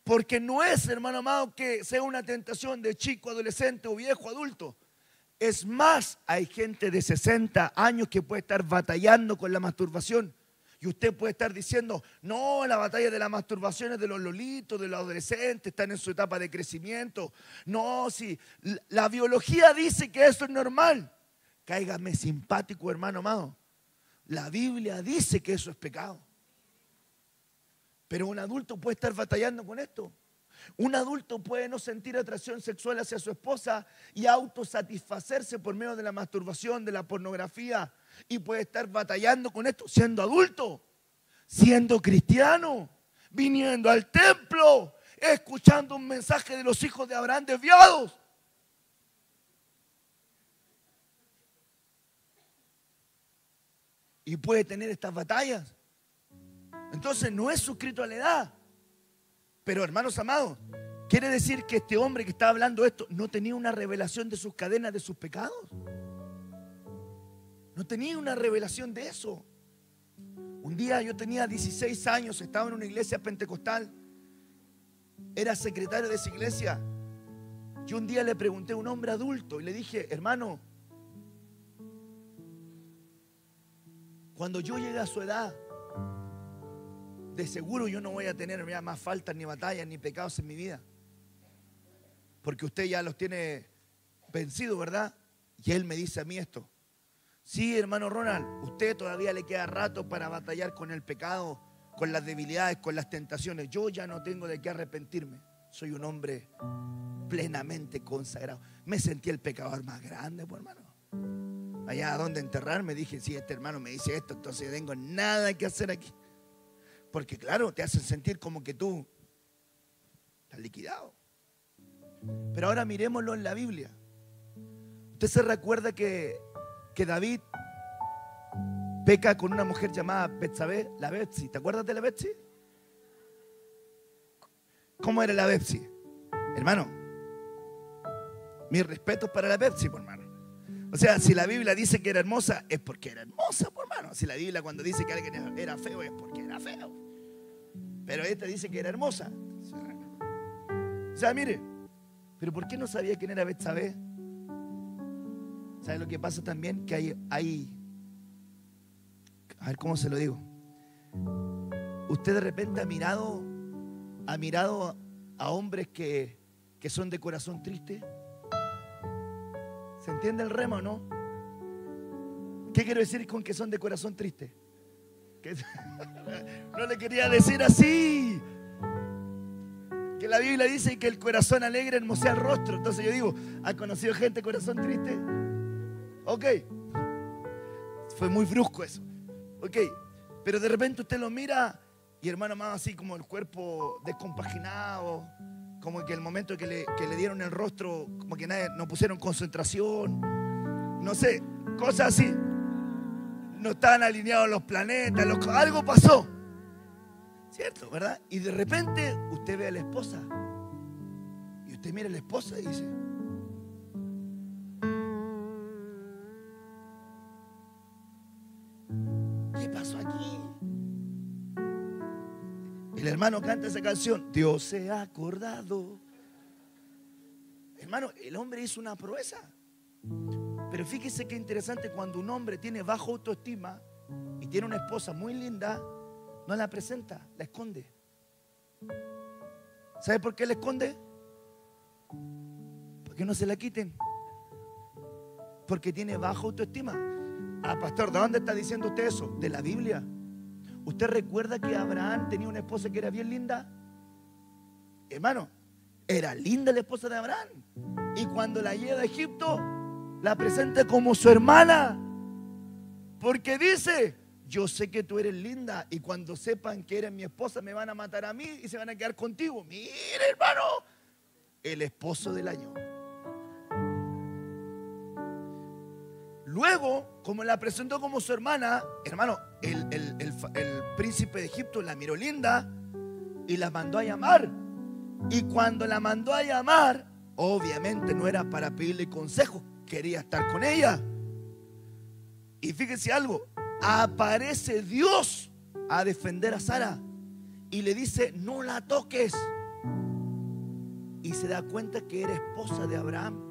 Porque no es, hermano amado, que sea una tentación de chico, adolescente o viejo, adulto. Es más, hay gente de 60 años que puede estar batallando con la masturbación. Y usted puede estar diciendo: no, la batalla de la masturbación es de los lolitos, de los adolescentes, están en su etapa de crecimiento. No, si la biología dice que eso es normal. Cáigame simpático, hermano amado. La Biblia dice que eso es pecado. Pero un adulto puede estar batallando con esto. Un adulto puede no sentir atracción sexual hacia su esposa y autosatisfacerse por medio de la masturbación, de la pornografía, y puede estar batallando con esto siendo adulto, siendo cristiano, viniendo al templo, escuchando un mensaje de los hijos de Abraham desviados. Y puede tener estas batallas. Entonces no es suscrito a la edad. Pero hermanos amados, ¿quiere decir que este hombre que está hablando esto no tenía una revelación de sus cadenas, de sus pecados? No tenía una revelación de eso. Un día yo tenía 16 años, estaba en una iglesia pentecostal, era secretario de esa iglesia. Yo un día le pregunté a un hombre adulto y le dije: hermano, cuando yo llegue a su edad, de seguro yo no voy a tener ya más faltas, ni batallas, ni pecados en mi vida, porque usted ya los tiene vencidos, ¿verdad? Y él me dice a mí esto: sí, hermano Ronald, usted todavía le queda rato para batallar con el pecado, con las debilidades, con las tentaciones. Yo ya no tengo de qué arrepentirme. Soy un hombre plenamente consagrado. Me sentí el pecador más grande, pues, hermano. Allá a donde enterrarme dije: si este hermano me dice esto, entonces no tengo nada que hacer aquí. Porque claro, te hacen sentir como que tú estás liquidado. Pero ahora miremoslo en la Biblia. Usted se recuerda que David peca con una mujer llamada Betsabé, la Betsy. ¿Te acuerdas de la Betsy? ¿Cómo era la Betsy? Hermano, mis respetos para la Betsy, por hermano. O sea, si la Biblia dice que era hermosa, es porque era hermosa, por hermano. Si la Biblia cuando dice que alguien era feo, es porque era feo. Pero esta dice que era hermosa. O sea, mire, pero ¿por qué no sabía quién era Betsabé? ¿Sabe lo que pasa también? Que hay, a ver cómo se lo digo. Usted de repente ha mirado a hombres que son de corazón triste. ¿Se entiende el rema o no? ¿Qué quiero decir con que son de corazón triste? No le quería decir así. Que la Biblia dice que el corazón alegre hermosea el rostro. Entonces yo digo: ¿ha conocido gente de corazón triste? Ok. Fue muy brusco eso. Ok. Pero de repente usted lo mira y, hermano, más así como el cuerpo descompaginado, como que el momento que le dieron el rostro, como que no pusieron concentración, no sé, cosas así. No estaban alineados los planetas, algo pasó, ¿cierto? ¿Verdad? Y de repente usted ve a la esposa y usted mira a la esposa y dice: ¿qué pasó aquí? El hermano canta esa canción: Dios se ha acordado. Hermano, el hombre hizo una proeza. Pero fíjese qué interesante: cuando un hombre tiene baja autoestima y tiene una esposa muy linda, no la presenta, la esconde. ¿Sabe por qué la esconde? Porque no se la quiten. Porque tiene baja autoestima. Ah, pastor, ¿de dónde está diciendo usted eso? De la Biblia. ¿Usted recuerda que Abraham tenía una esposa que era bien linda? Hermano, era linda la esposa de Abraham. Y cuando la lleva a Egipto, la presenta como su hermana. Porque dice: yo sé que tú eres linda, y cuando sepan que eres mi esposa me van a matar a mí y se van a quedar contigo. Mire, hermano, el esposo del año. Luego, como la presentó como su hermana, hermano, el príncipe de Egipto la miró linda y la mandó a llamar. Y cuando la mandó a llamar, obviamente no era para pedirle consejos, quería estar con ella. Y fíjense algo: aparece Dios a defender a Sara y le dice: no la toques. Y se da cuenta que era esposa de Abraham.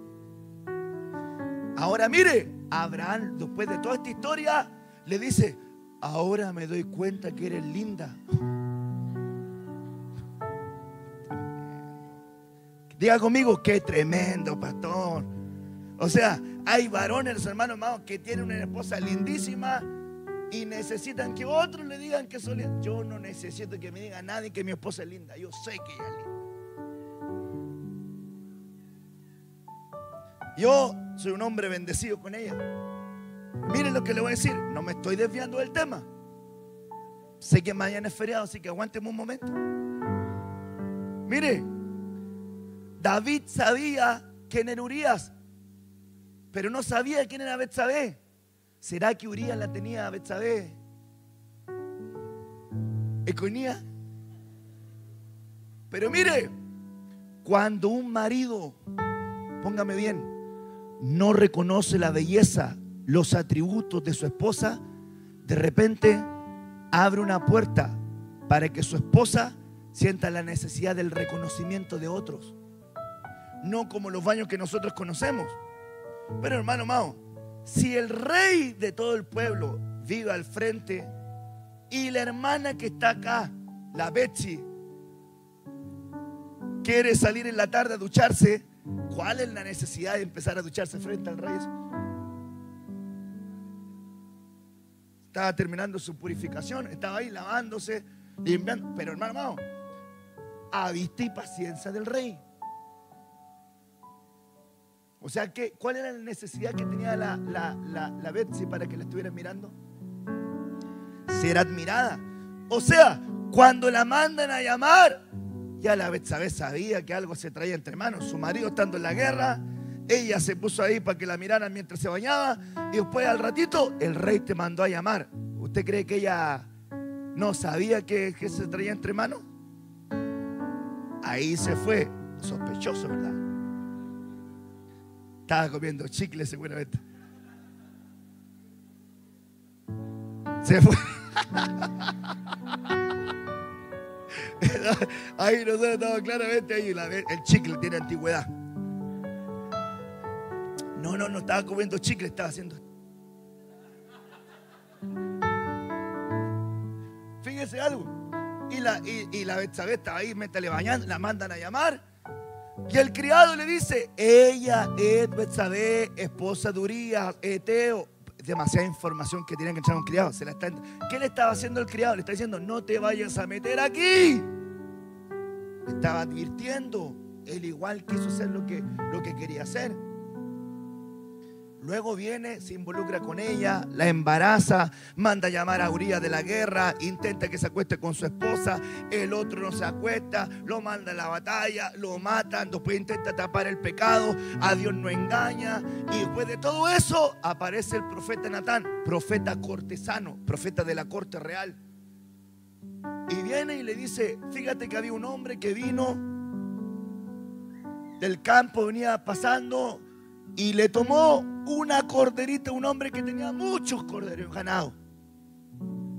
Ahora mire, Abraham, después de toda esta historia, le dice: ahora me doy cuenta que eres linda. Diga conmigo: qué tremendo, pastor. O sea, hay varones, hermanos amados, que tienen una esposa lindísima y necesitan que otros le digan que son lindas. Yo no necesito que me diga nadie que mi esposa es linda. Yo sé que ella es linda. Yo soy un hombre bendecido con ella. Miren lo que le voy a decir. No me estoy desviando del tema. Sé que mañana es feriado, así que aguánteme un momento. Mire, David sabía quién era Urías, pero no sabía quién era Betsabé. ¿Será que Urías la tenía a Betsabé escondida? Pero mire, cuando un marido, póngame bien, no reconoce la belleza, los atributos de su esposa, de repente abre una puerta para que su esposa sienta la necesidad del reconocimiento de otros. No como los baños que nosotros conocemos. Pero hermano Mao, si el rey de todo el pueblo vive al frente y la hermana que está acá, la Betsy, quiere salir en la tarde a ducharse, ¿cuál es la necesidad de empezar a ducharse frente al rey? Estaba terminando su purificación, estaba ahí lavándose, limpiando. Pero hermano Mao, a vista y paciencia del rey. O sea, ¿cuál era la necesidad que tenía la Betsy para que la estuvieran mirando? Ser admirada. O sea, cuando la mandan a llamar, ya la Betsabé sabía que algo se traía entre manos. Su marido estando en la guerra, ella se puso ahí para que la miraran mientras se bañaba, y después al ratito el rey te mandó a llamar. ¿Usted cree que ella no sabía que se traía entre manos? Ahí se fue. Sospechoso, ¿verdad? Estaba comiendo chicle seguramente. Se fue. Ahí nosotros estamos claramente ahí. El chicle tiene antigüedad. No estaba comiendo chicle, estaba haciendo. Fíjese algo. Y la Betsabé estaba ahí, métale bañando, la mandan a llamar. Y el criado le dice: ella es Betsabé, esposa de Urías, eteo. Demasiada información que tiene que entrar un criado. ¿Qué le estaba haciendo el criado? Le está diciendo: no te vayas a meter aquí. Le estaba advirtiendo. Él igual quiso hacer lo que quería hacer. Luego viene, se involucra con ella, la embaraza, manda a llamar a Urías de la guerra, intenta que se acueste con su esposa, el otro no se acuesta, lo manda a la batalla, lo matan, después intenta tapar el pecado, a Dios no engaña, y después de todo eso aparece el profeta Natán, profeta cortesano, profeta de la corte real, y viene y le dice: fíjate que había un hombre que vino del campo, venía pasando, y le tomó una corderita a un hombre que tenía muchos corderos ganados,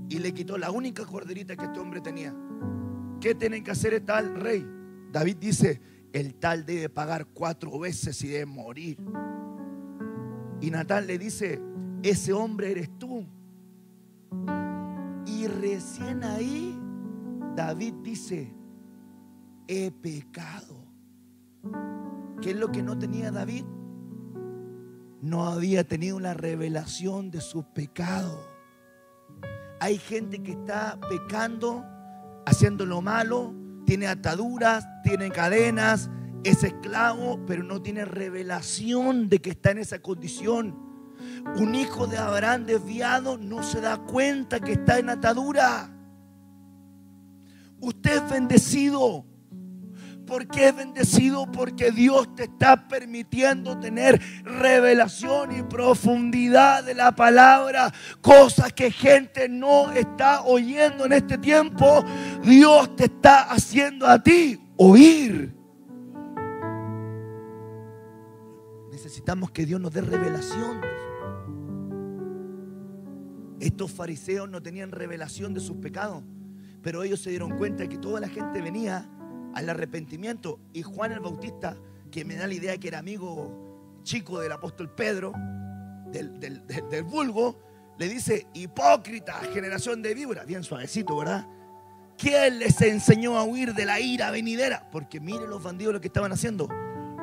y le quitó la única corderita que este hombre tenía. ¿Qué tienen que hacer el tal rey? David dice: el tal debe pagar 4 veces y debe morir. Y Natán le dice: ese hombre eres tú. Y recién ahí David dice: he pecado. ¿Qué es lo que no tenía David? No había tenido una revelación de sus pecados. Hay gente que está pecando, haciendo lo malo, tiene ataduras, tiene cadenas, es esclavo, pero no tiene revelación de que está en esa condición. Un hijo de Abraham desviado no se da cuenta que está en atadura. Usted es bendecido. ¿Por qué es bendecido? Porque Dios te está permitiendo tener revelación y profundidad de la palabra, cosas que gente no está oyendo en este tiempo. Dios te está haciendo a ti oír. Necesitamos que Dios nos dé revelación. Estos fariseos no tenían revelación de sus pecados, pero ellos se dieron cuenta de que toda la gente venía al arrepentimiento. Y Juan el Bautista, que me da la idea que era amigo chico del apóstol Pedro, del vulgo, le dice: hipócrita, generación de víboras. Bien suavecito, ¿verdad? ¿Quién les enseñó a huir de la ira venidera? Porque miren los bandidos lo que estaban haciendo.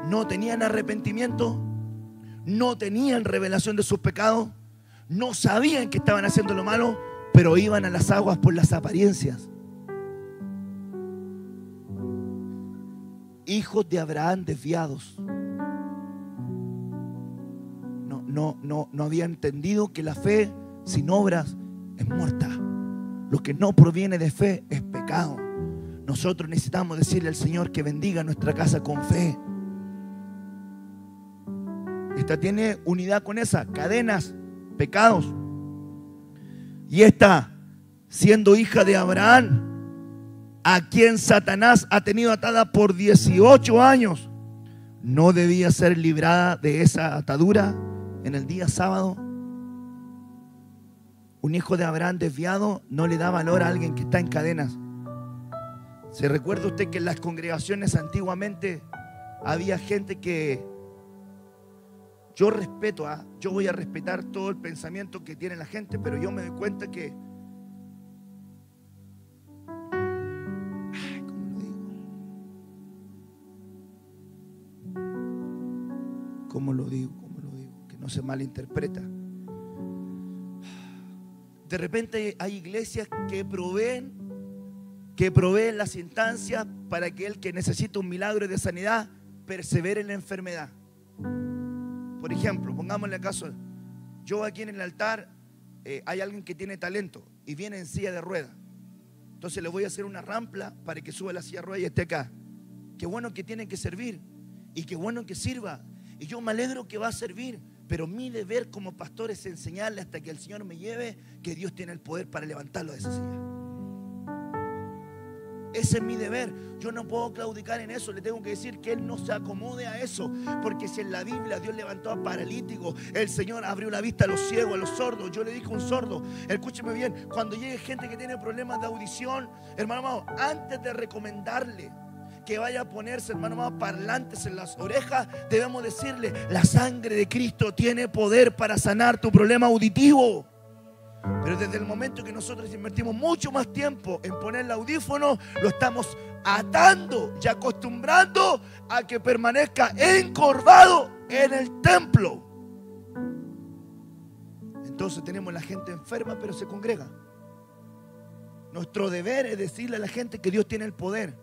No tenían arrepentimiento, no tenían revelación de sus pecados, no sabían que estaban haciendo lo malo, pero iban a las aguas por las apariencias. Hijos de Abraham desviados. No había entendido que la fe sin obras es muerta. Lo que no proviene de fe es pecado. Nosotros necesitamos decirle al Señor que bendiga nuestra casa con fe. Esta tiene unidad con esa, cadenas, pecados. Y esta, siendo hija de Abraham, a quien Satanás ha tenido atada por 18 años, ¿no debía ser librada de esa atadura en el día sábado? Un hijo de Abraham desviado no le da valor a alguien que está en cadenas. ¿Se recuerda usted que en las congregaciones antiguamente había gente que yo respeto, yo voy a respetar todo el pensamiento que tiene la gente, pero yo me doy cuenta que, ¿cómo lo digo? Que no se malinterpreta. De repente hay iglesias que proveen las instancias para que el que necesita un milagro de sanidad persevere en la enfermedad. Por ejemplo, pongámosle caso, yo aquí en el altar hay alguien que tiene talento y viene en silla de ruedas. Entonces le voy a hacer una rampa para que suba la silla de ruedas y esté acá. Qué bueno que tiene que servir y qué bueno que sirva. Y yo me alegro que va a servir, pero mi deber como pastor es enseñarle hasta que el Señor me lleve que Dios tiene el poder para levantarlo de esa silla. Ese es mi deber. Yo no puedo claudicar en eso. Le tengo que decir que Él no se acomode a eso. Porque si en la Biblia Dios levantó a paralíticos, el Señor abrió la vista a los ciegos, a los sordos. Yo le dije a un sordo, escúcheme bien, cuando llegue gente que tiene problemas de audición, hermano amado, antes de recomendarle que vaya a ponerse, hermano amado, parlantes en las orejas, debemos decirle: la sangre de Cristo tiene poder para sanar tu problema auditivo. Pero desde el momento que nosotros invertimos mucho más tiempo en poner el audífono, lo estamos atando y acostumbrando a que permanezca encorvado en el templo. Entonces tenemos la gente enferma, pero se congrega. Nuestro deber es decirle a la gente que Dios tiene el poder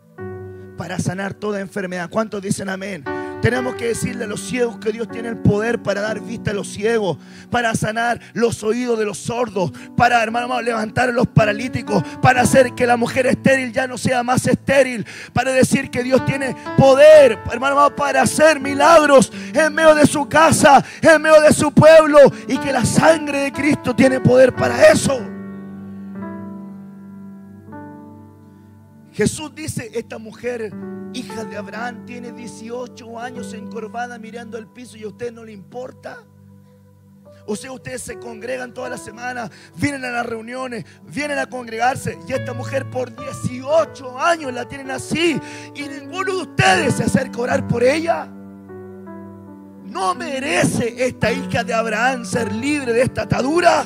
para sanar toda enfermedad. ¿Cuántos dicen amén? Tenemos que decirle a los ciegos que Dios tiene el poder para dar vista a los ciegos, para sanar los oídos de los sordos, para, hermano, levantar a los paralíticos, para hacer que la mujer estéril ya no sea más estéril, para decir que Dios tiene poder, hermano, para hacer milagros en medio de su casa, en medio de su pueblo, y que la sangre de Cristo tiene poder para eso. Jesús dice: esta mujer, hija de Abraham, tiene 18 años encorvada mirando al piso y a usted no le importa. O sea, ustedes se congregan toda la semana, vienen a las reuniones, vienen a congregarse, y esta mujer por 18 años la tienen así y ninguno de ustedes se acerca a orar por ella. ¿No merece esta hija de Abraham ser libre de esta atadura?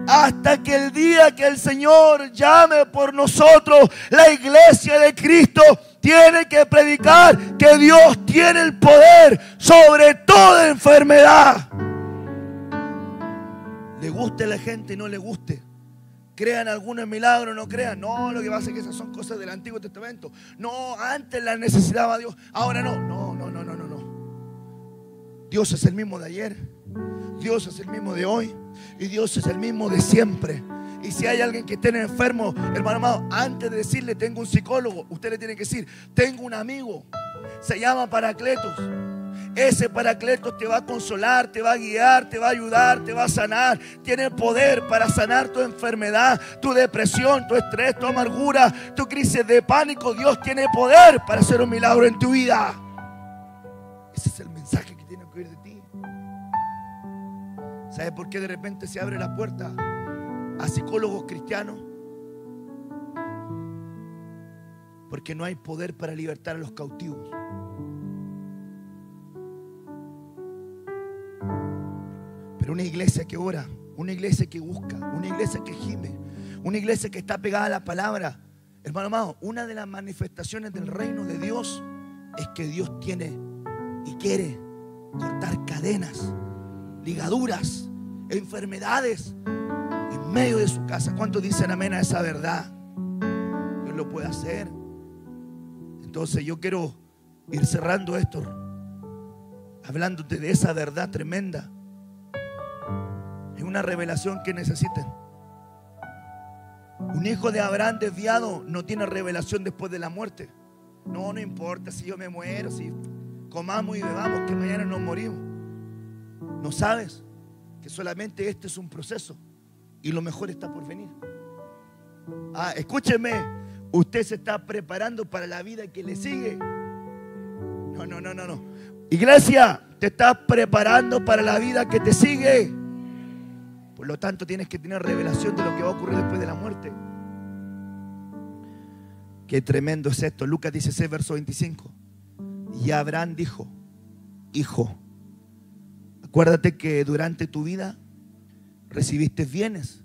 Hasta que el día que el Señor llame por nosotros, la iglesia de Cristo tiene que predicar que Dios tiene el poder sobre toda enfermedad. Le guste a la gente y no le guste, crean algunos milagros, no crean. No, lo que pasa es que esas son cosas del Antiguo Testamento. No, antes las necesitaba Dios, ahora no. No. Dios es el mismo de ayer, Dios es el mismo de hoy y Dios es el mismo de siempre. Y si hay alguien que esté enfermo, hermano amado, antes de decirle tengo un psicólogo, usted le tiene que decir tengo un amigo, se llama Paracletos. Ese Paracletos te va a consolar, te va a guiar, te va a ayudar, te va a sanar. Tiene poder para sanar tu enfermedad, tu depresión, tu estrés, tu amargura, tu crisis de pánico. Dios tiene poder para hacer un milagro en tu vida. Ese es el mensaje que tiene que oír de ti. ¿Sabe por qué de repente se abre la puerta a psicólogos cristianos? Porque no hay poder para libertar a los cautivos. Pero una iglesia que ora, una iglesia que busca, una iglesia que gime, una iglesia que está pegada a la palabra, hermano amado, una de las manifestaciones del reino de Dios es que Dios tiene y quiere cortar cadenas, ligaduras, enfermedades en medio de su casa. ¿Cuántos dicen amén a esa verdad? Dios lo puede hacer. Entonces yo quiero ir cerrando esto, hablándote de esa verdad tremenda. Es una revelación que necesiten. Un hijo de Abraham desviado no tiene revelación después de la muerte. No importa si yo me muero, si comamos y bebamos, que mañana nos morimos. No sabes que solamente este es un proceso y lo mejor está por venir. Escúcheme, usted se está preparando para la vida que le sigue. No. Iglesia, te estás preparando para la vida que te sigue. Por lo tanto, tienes que tener revelación de lo que va a ocurrir después de la muerte. Qué tremendo es esto. Lucas 16, verso 25. Y Abraham dijo: hijo, acuérdate que durante tu vida recibiste bienes,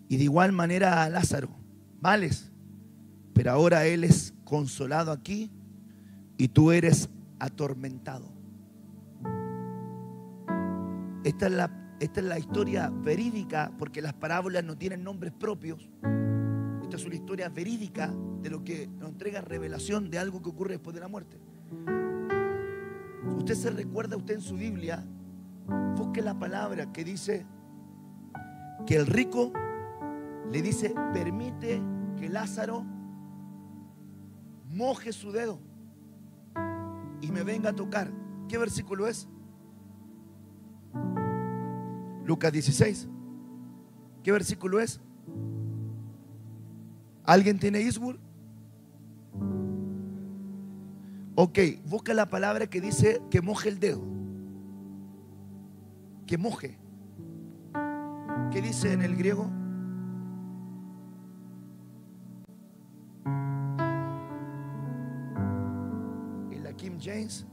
y de igual manera a Lázaro males, pero ahora él es consolado aquí y tú eres atormentado. Esta es la historia verídica, porque las parábolas no tienen nombres propios. Esta es una historia verídica de lo que nos entrega revelación de algo que ocurre después de la muerte. Usted se recuerda, usted en su Biblia, busque la palabra que dice que el rico le dice: permite que Lázaro moje su dedo y me venga a tocar. ¿Qué versículo es? Lucas 16. ¿Qué versículo es? ¿Alguien tiene Eastwood? Ok, busca la palabra que dice que moje el dedo. Que moje. ¿Qué dice en el griego? En la King James.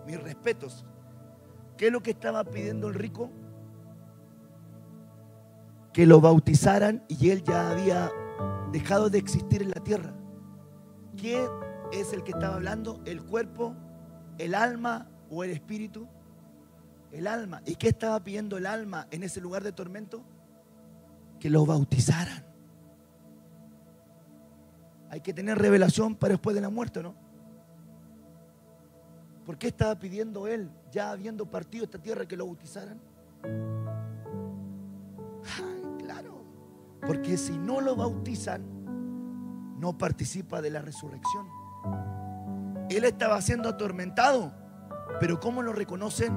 Mis respetos. ¿Qué es lo que estaba pidiendo el rico? Que lo bautizaran, y él ya había dejado de existir en la tierra. ¿Quién es el que estaba hablando? ¿El cuerpo, el alma o el espíritu? El alma. ¿Y qué estaba pidiendo el alma en ese lugar de tormento? Que lo bautizaran. Hay que tener revelación para después de la muerte, ¿no? ¿Por qué estaba pidiendo él, ya habiendo partido esta tierra, que lo bautizaran? Claro, porque si no lo bautizan, no participa de la resurrección. Él estaba siendo atormentado, pero ¿cómo lo reconocen?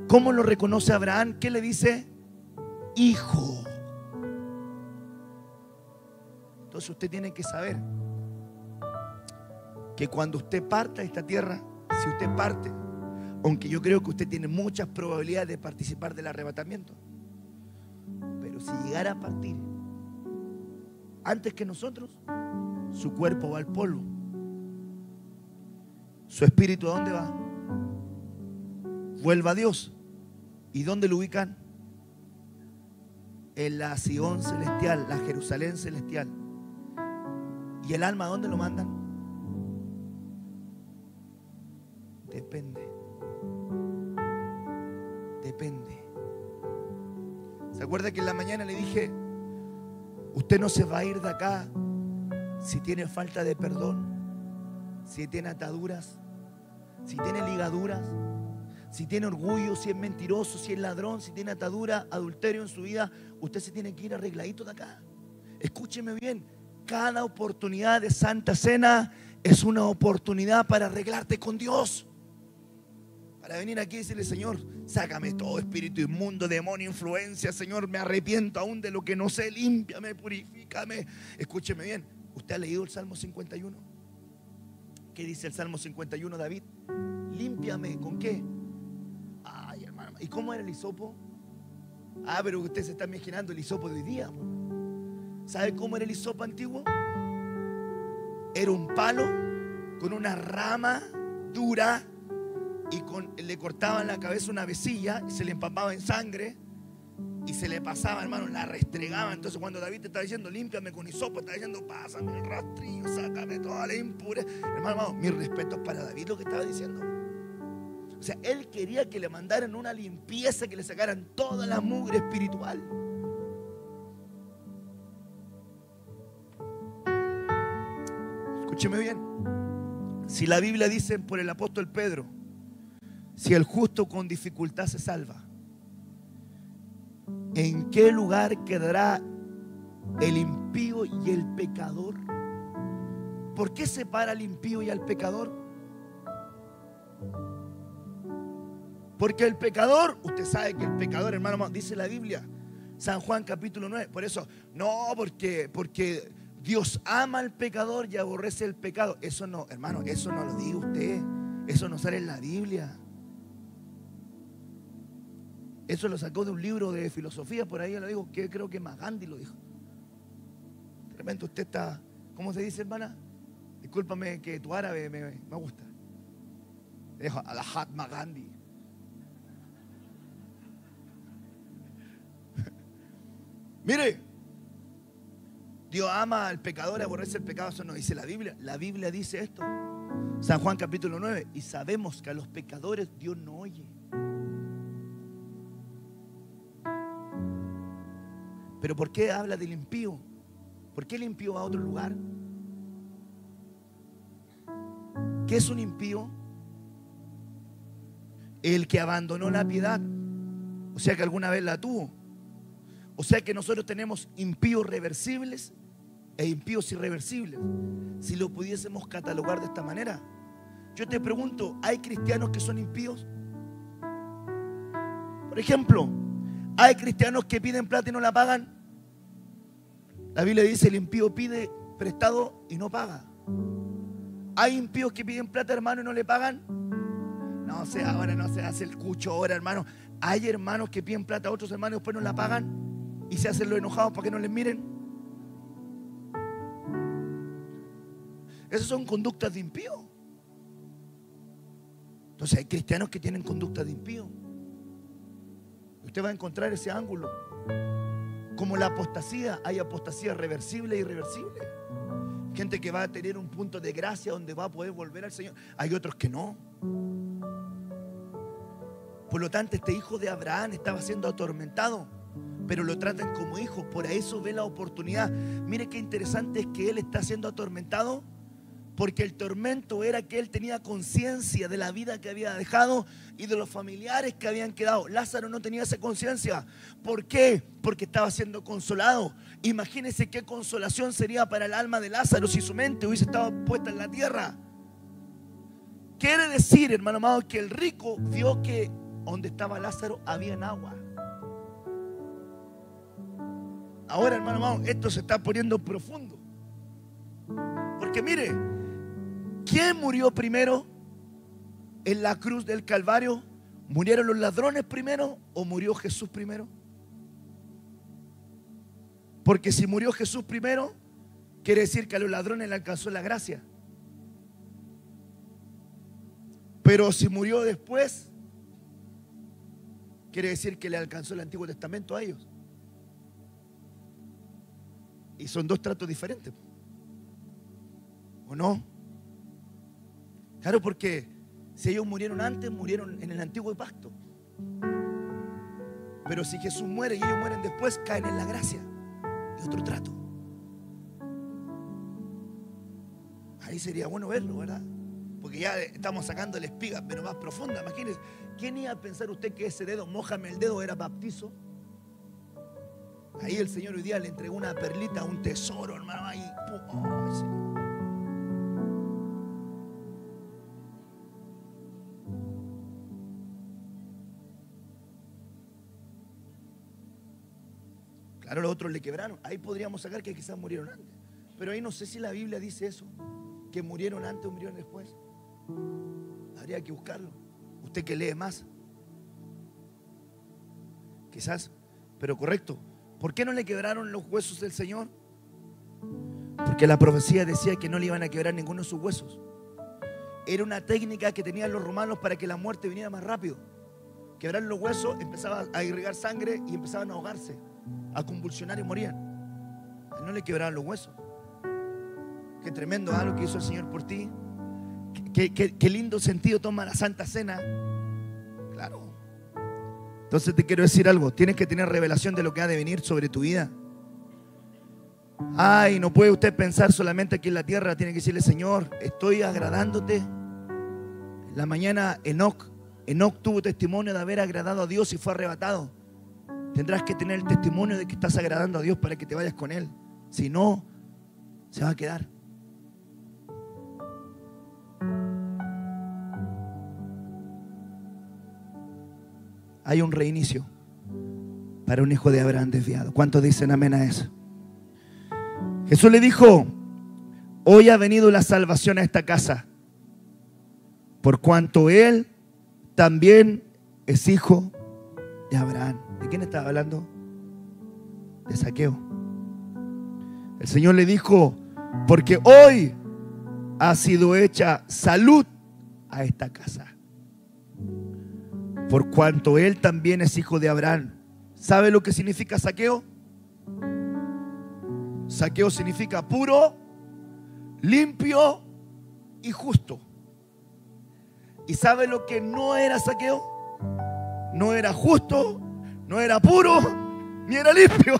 ¿Cómo lo reconoce Abraham? ¿Qué le dice? Hijo. Entonces usted tiene que saber que cuando usted parta de esta tierra, si usted parte, aunque yo creo que usted tiene muchas probabilidades de participar del arrebatamiento, pero si llegara a partir antes que nosotros, su cuerpo va al polvo. Su espíritu, ¿a dónde va? Vuelve a Dios. ¿Y dónde lo ubican? En la Sion celestial, la Jerusalén celestial. ¿Y el alma a dónde lo mandan? Depende. ¿Se acuerda que en la mañana le dije: usted no se va a ir de acá si tiene falta de perdón, si tiene ataduras, si tiene ligaduras, si tiene orgullo, si es mentiroso, si es ladrón, si tiene atadura, adulterio en su vida? Usted se tiene que ir arregladito de acá. Escúcheme bien, cada oportunidad de Santa Cena es una oportunidad para arreglarte con Dios. Para venir aquí y decirle: Señor, sácame todo espíritu inmundo, demonio, influencia. Señor, me arrepiento aún de lo que no sé. Límpiame, purifícame. Escúcheme bien. ¿Usted ha leído el Salmo 51? ¿Qué dice el Salmo 51, David? Límpiame, ¿con qué? Ay, hermano. ¿Y cómo era el hisopo? Pero usted se está imaginando el hisopo de hoy día. ¿Sabe cómo era el hisopo antiguo? Era un palo con una rama dura y le cortaban la cabeza una vecilla y se le empapaba en sangre y se le pasaba, hermano, la restregaba. Entonces cuando David te está diciendo límpiame con hisopo, está diciendo pásame el rastrillo, sácame toda la impureza. Hermano, mis respetos para David, lo que estaba diciendo. O sea, él quería que le mandaran una limpieza, que le sacaran toda la mugre espiritual. Escúcheme bien. Si la Biblia dice por el apóstol Pedro, si el justo con dificultad se salva, ¿en qué lugar quedará el impío y el pecador? ¿Por qué separa al impío y al pecador? Porque el pecador, usted sabe que el pecador, hermano, dice la Biblia, San Juan capítulo 9, por eso, no, porque Dios ama al pecador y aborrece el pecado. Eso no, hermano, eso no lo dice usted, eso no sale en la Biblia. Eso lo sacó de un libro de filosofía, por ahí lo dijo, que creo que Gandhi lo dijo. De repente usted está, ¿cómo se dice, hermana? Discúlpame que tu árabe me gusta. Le dijo a la Mahatma Gandhi. Mire, Dios ama al pecador y aborrece el pecado. Eso no dice la Biblia. La Biblia dice esto. San Juan capítulo 9. Y sabemos que a los pecadores Dios no oye. Pero ¿por qué habla del impío? ¿Por qué el impío va a otro lugar? ¿Qué es un impío? El que abandonó la piedad. O sea que alguna vez la tuvo. O sea que nosotros tenemos impíos reversibles e impíos irreversibles. Si lo pudiésemos catalogar de esta manera. Yo te pregunto, ¿hay cristianos que son impíos? Por ejemplo, ¿hay cristianos que piden plata y no la pagan? La Biblia dice, el impío pide prestado y no paga. ¿Hay impíos que piden plata, hermano, y no le pagan? No sé, ahora no se hace el cucho ahora, hermano. Hay hermanos que piden plata a otros hermanos y después no la pagan y se hacen los enojados para que no les miren. Esas son conductas de impío. Entonces hay cristianos que tienen conductas de impío. Usted va a encontrar ese ángulo. Como la apostasía, hay apostasía reversible e irreversible. Gente que va a tener un punto de gracia donde va a poder volver al Señor. Hay otros que no. Por lo tanto, este hijo de Abraham estaba siendo atormentado, pero lo tratan como hijo. Por eso ve la oportunidad. Mire qué interesante es que él está siendo atormentado, porque el tormento era que él tenía conciencia de la vida que había dejado y de los familiares que habían quedado. Lázaro no tenía esa conciencia. ¿Por qué? Porque estaba siendo consolado. Imagínense qué consolación sería para el alma de Lázaro si su mente hubiese estado puesta en la tierra. Quiere decir, hermano amado, que el rico vio que donde estaba Lázaro había agua. Ahora, hermano amado, esto se está poniendo profundo. Porque mire, ¿quién murió primero en la cruz del Calvario? ¿Murieron los ladrones primero o murió Jesús primero? Porque si murió Jesús primero, quiere decir que a los ladrones le alcanzó la gracia. Pero si murió después, quiere decir que le alcanzó el Antiguo Testamento a ellos. Y son dos tratos diferentes. ¿O no? Claro, porque si ellos murieron antes, murieron en el antiguo pacto. Pero si Jesús muere y ellos mueren después, caen en la gracia. Y otro trato. Ahí sería bueno verlo, ¿verdad? Porque ya estamos sacando la espiga, pero más profunda. Imagínense, ¿quién iba a pensar usted que ese dedo, mójame el dedo, era baptizo? Ahí el Señor hoy día le entregó una perlita, un tesoro, hermano. Ahí, ¡pum! Señor. Claro, los otros le quebraron. Ahí podríamos sacar que quizás murieron antes. Pero ahí no sé si la Biblia dice eso, que murieron antes o murieron después. Habría que buscarlo. Usted que lee más. Quizás, pero correcto. ¿Por qué no le quebraron los huesos del Señor? Porque la profecía decía que no le iban a quebrar ninguno de sus huesos. Era una técnica que tenían los romanos para que la muerte viniera más rápido. Quebrar los huesos, empezaba a irrigar sangre y empezaban a ahogarse, a convulsionar y morían. A él no le quebraban los huesos. Qué tremendo lo que hizo el Señor por ti. Qué lindo sentido toma la Santa Cena. Claro. Entonces te quiero decir algo. Tienes que tener revelación de lo que ha de venir sobre tu vida. Ay, no puede usted pensar solamente aquí en la tierra. Tiene que decirle: Señor, estoy agradándote. En la mañana Enoc tuvo testimonio de haber agradado a Dios y fue arrebatado. Tendrás que tener el testimonio de que estás agradando a Dios para que te vayas con Él. Si no, se va a quedar. Hay un reinicio para un hijo de Abraham desviado. ¿Cuántos dicen amén a eso? Jesús le dijo: hoy ha venido la salvación a esta casa, por cuanto él también es hijo de Abraham. ¿De quién estaba hablando? De Zaqueo. El Señor le dijo: porque hoy ha sido hecha salud a esta casa, por cuanto él también es hijo de Abraham. ¿Sabe lo que significa saqueo? Saqueo significa puro, limpio y justo. ¿Y sabe lo que no era saqueo? No era justo, no era puro, ni era limpio.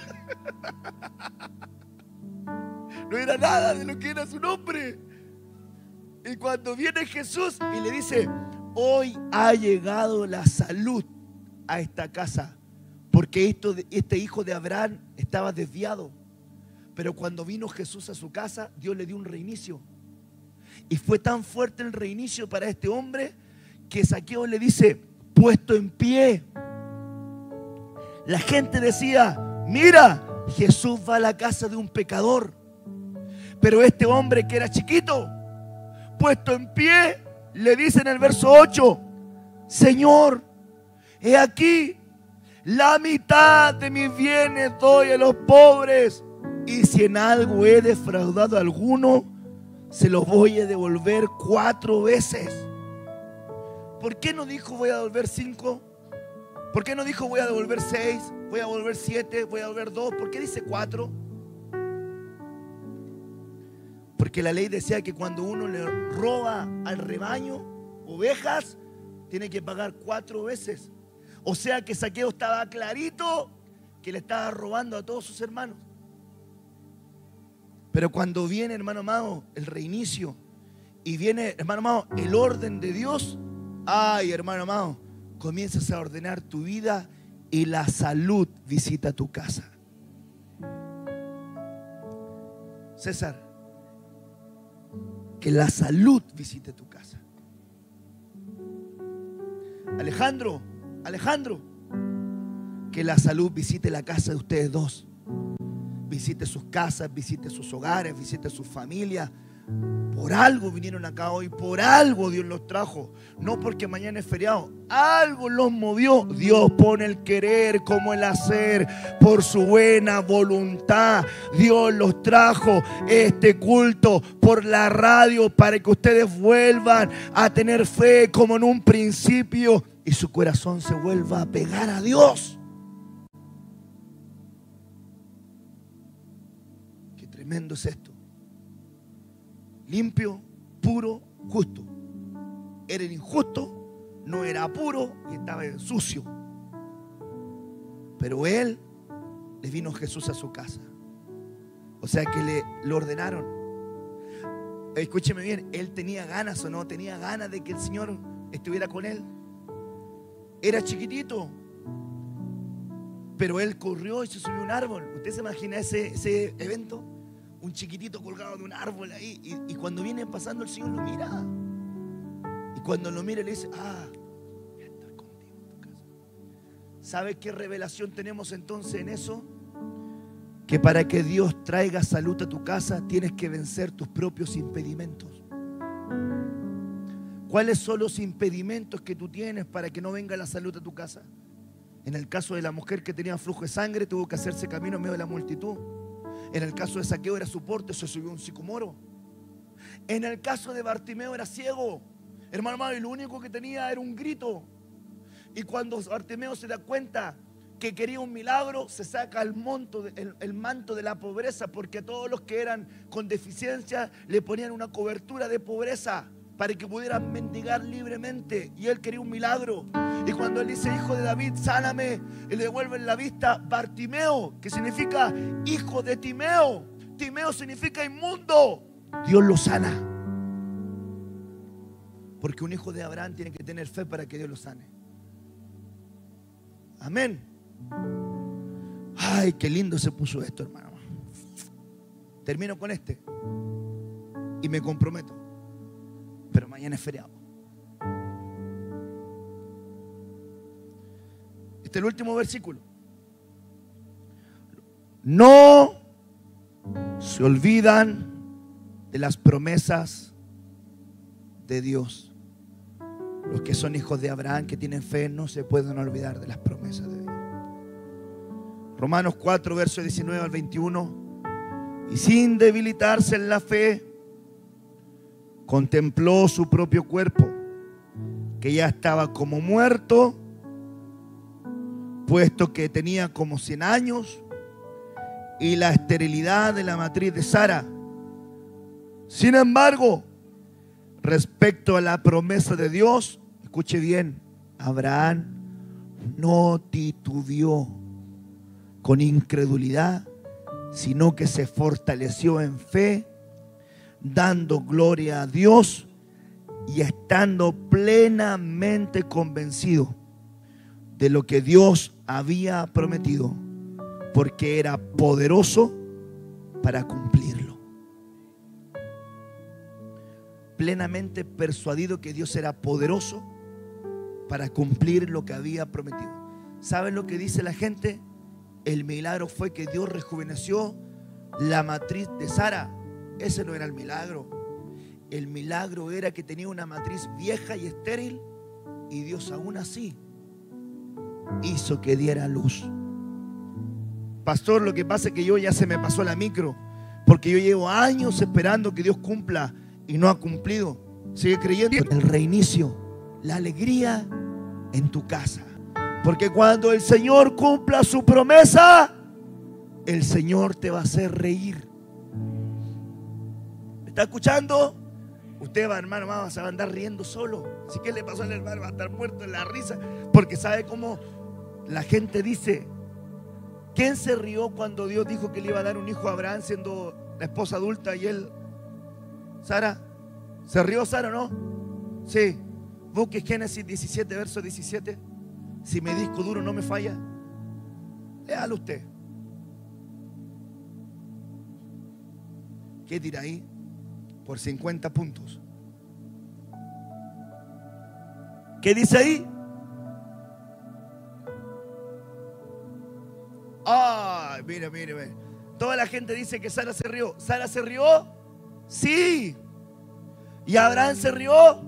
No era nada de lo que era su nombre. Y cuando viene Jesús y le dice: hoy ha llegado la salud a esta casa, porque este hijo de Abraham estaba desviado. Pero cuando vino Jesús a su casa, Dios le dio un reinicio. Y fue tan fuerte el reinicio para este hombre que Zaqueo le dice: puesto en pie. La gente decía: mira, Jesús va a la casa de un pecador. Pero este hombre que era chiquito, puesto en pie, le dice en el verso 8: Señor, he aquí, la mitad de mis bienes doy a los pobres, y si en algo he defraudado a alguno, se los voy a devolver 4 veces. ¿Por qué no dijo voy a devolver 5? ¿Por qué no dijo voy a devolver 6? ¿Voy a devolver 7? ¿Voy a devolver 2? ¿Por qué dice 4? Porque la ley decía que cuando uno le roba al rebaño ovejas, tiene que pagar 4 veces. O sea que Zaqueo estaba clarito que le estaba robando a todos sus hermanos. Pero cuando viene, hermano amado, el reinicio, y viene, hermano amado, el orden de Dios, ay, hermano amado, comienzas a ordenar tu vida y la salud visita tu casa. César, que la salud visite tu casa. Alejandro, que la salud visite la casa de ustedes dos. Visite sus casas, visite sus hogares, visite sus familias. Por algo vinieron acá hoy, por algo Dios los trajo. No porque mañana es feriado, algo los movió. Dios pone el querer como el hacer por su buena voluntad. Dios los trajo este culto por la radio para que ustedes vuelvan a tener fe como en un principio y su corazón se vuelva a pegar a Dios. Qué tremendo es esto. Limpio, puro, justo. Era injusto, no era puro y estaba sucio. Pero él, le vino Jesús a su casa. O sea que le ordenaron. Escúcheme bien, él tenía ganas o no, tenía ganas de que el Señor estuviera con él. Era chiquitito, pero él corrió y se subió a un árbol. ¿Usted se imagina ese evento? Un chiquitito colgado de un árbol ahí, y cuando viene pasando el Señor lo mira, y cuando lo mira le dice: voy a estar contigo en tu casa. ¿Sabe qué revelación tenemos entonces en eso? Que para que Dios traiga salud a tu casa tienes que vencer tus propios impedimentos. ¿Cuáles son los impedimentos que tú tienes para que no venga la salud a tu casa? En el caso de la mujer que tenía flujo de sangre, tuvo que hacerse camino en medio de la multitud. En el caso de Zaqueo era su porte, se subió a un sicomoro. En el caso de Bartimeo era ciego, Hermano, y lo único que tenía era un grito. Y cuando Bartimeo se da cuenta que quería un milagro, se saca el manto de la pobreza, porque a todos los que eran con deficiencia le ponían una cobertura de pobreza para que pudieran mendigar libremente. Y él quería un milagro. Y cuando él dice: hijo de David, sáname, y le devuelven la vista, Bartimeo, que significa hijo de Timeo. Timeo significa inmundo. Dios lo sana. Porque un hijo de Abraham tiene que tener fe para que Dios lo sane. Amén. Ay, qué lindo se puso esto, hermano. Termino con este y me comprometo. Pero mañana es feriado. Este es el último versículo. No se olvidan de las promesas de Dios. Los que son hijos de Abraham, que tienen fe, no se pueden olvidar de las promesas de Dios. Romanos 4, versos 19 al 21. Y sin debilitarse en la fe, contempló su propio cuerpo, que ya estaba como muerto, puesto que tenía como 100 años, y la esterilidad de la matriz de Sara. Sin embargo, respecto a la promesa de Dios, escuche bien, Abraham no titubeó con incredulidad, sino que se fortaleció en fe, dando gloria a Dios y estando plenamente convencido de lo que Dios había prometido, porque era poderoso para cumplirlo. Plenamente persuadido que Dios era poderoso para cumplir lo que había prometido. ¿Saben lo que dice la gente? El milagro fue que Dios rejuveneció la matriz de Sara. Ese no era el milagro. El milagro era que tenía una matriz vieja y estéril, y Dios aún así hizo que diera luz. Pastor, lo que pasa es que yo ya se me pasó la micro, porque yo llevo años esperando que Dios cumpla y no ha cumplido. Sigue creyendo. El reinicio, la alegría en tu casa. Porque cuando el Señor cumpla su promesa, el Señor te va a hacer reír. ¿Me está escuchando? Usted va, hermano, se va a andar riendo solo. Así que le pasó al hermano, va a estar muerto en la risa. Porque sabe cómo la gente dice: ¿quién se rió cuando Dios dijo que le iba a dar un hijo a Abraham siendo la esposa adulta y él, Sara? ¿Se rió Sara o no? Sí. Busque Génesis 17, verso 17. Si mi disco duro no me falla, léalo usted. ¿Qué tira ahí? Por 50 puntos. ¿Qué dice ahí? Ay, mire. Toda la gente dice que Sara se rió. ¿Sara se rió? Sí. ¿Y Abraham se rió?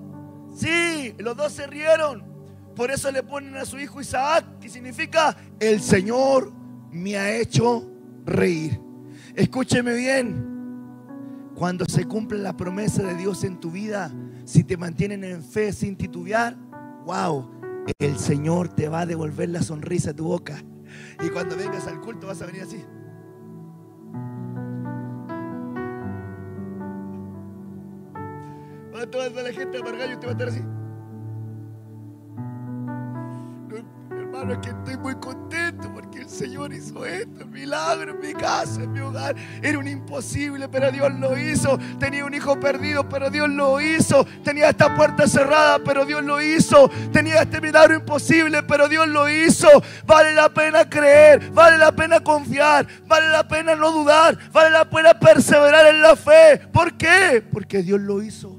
Sí. Los dos se rieron. Por eso le ponen a su hijo Isaac, que significa: el Señor me ha hecho reír. Escúcheme bien. Cuando se cumple la promesa de Dios en tu vida, si te mantienen en fe sin titubear, wow, el Señor te va a devolver la sonrisa a tu boca. Y cuando vengas al culto vas a venir así. Toda la gente amargada y usted va a estar así. Hermano, es que estoy muy contento porque el Señor hizo esto, el milagro en mi casa, en mi hogar. Era un imposible, pero Dios lo hizo. Tenía un hijo perdido, pero Dios lo hizo. Tenía esta puerta cerrada, pero Dios lo hizo. Tenía este milagro imposible, pero Dios lo hizo. Vale la pena creer, vale la pena confiar, vale la pena no dudar, vale la pena perseverar en la fe. ¿Por qué? Porque Dios lo hizo.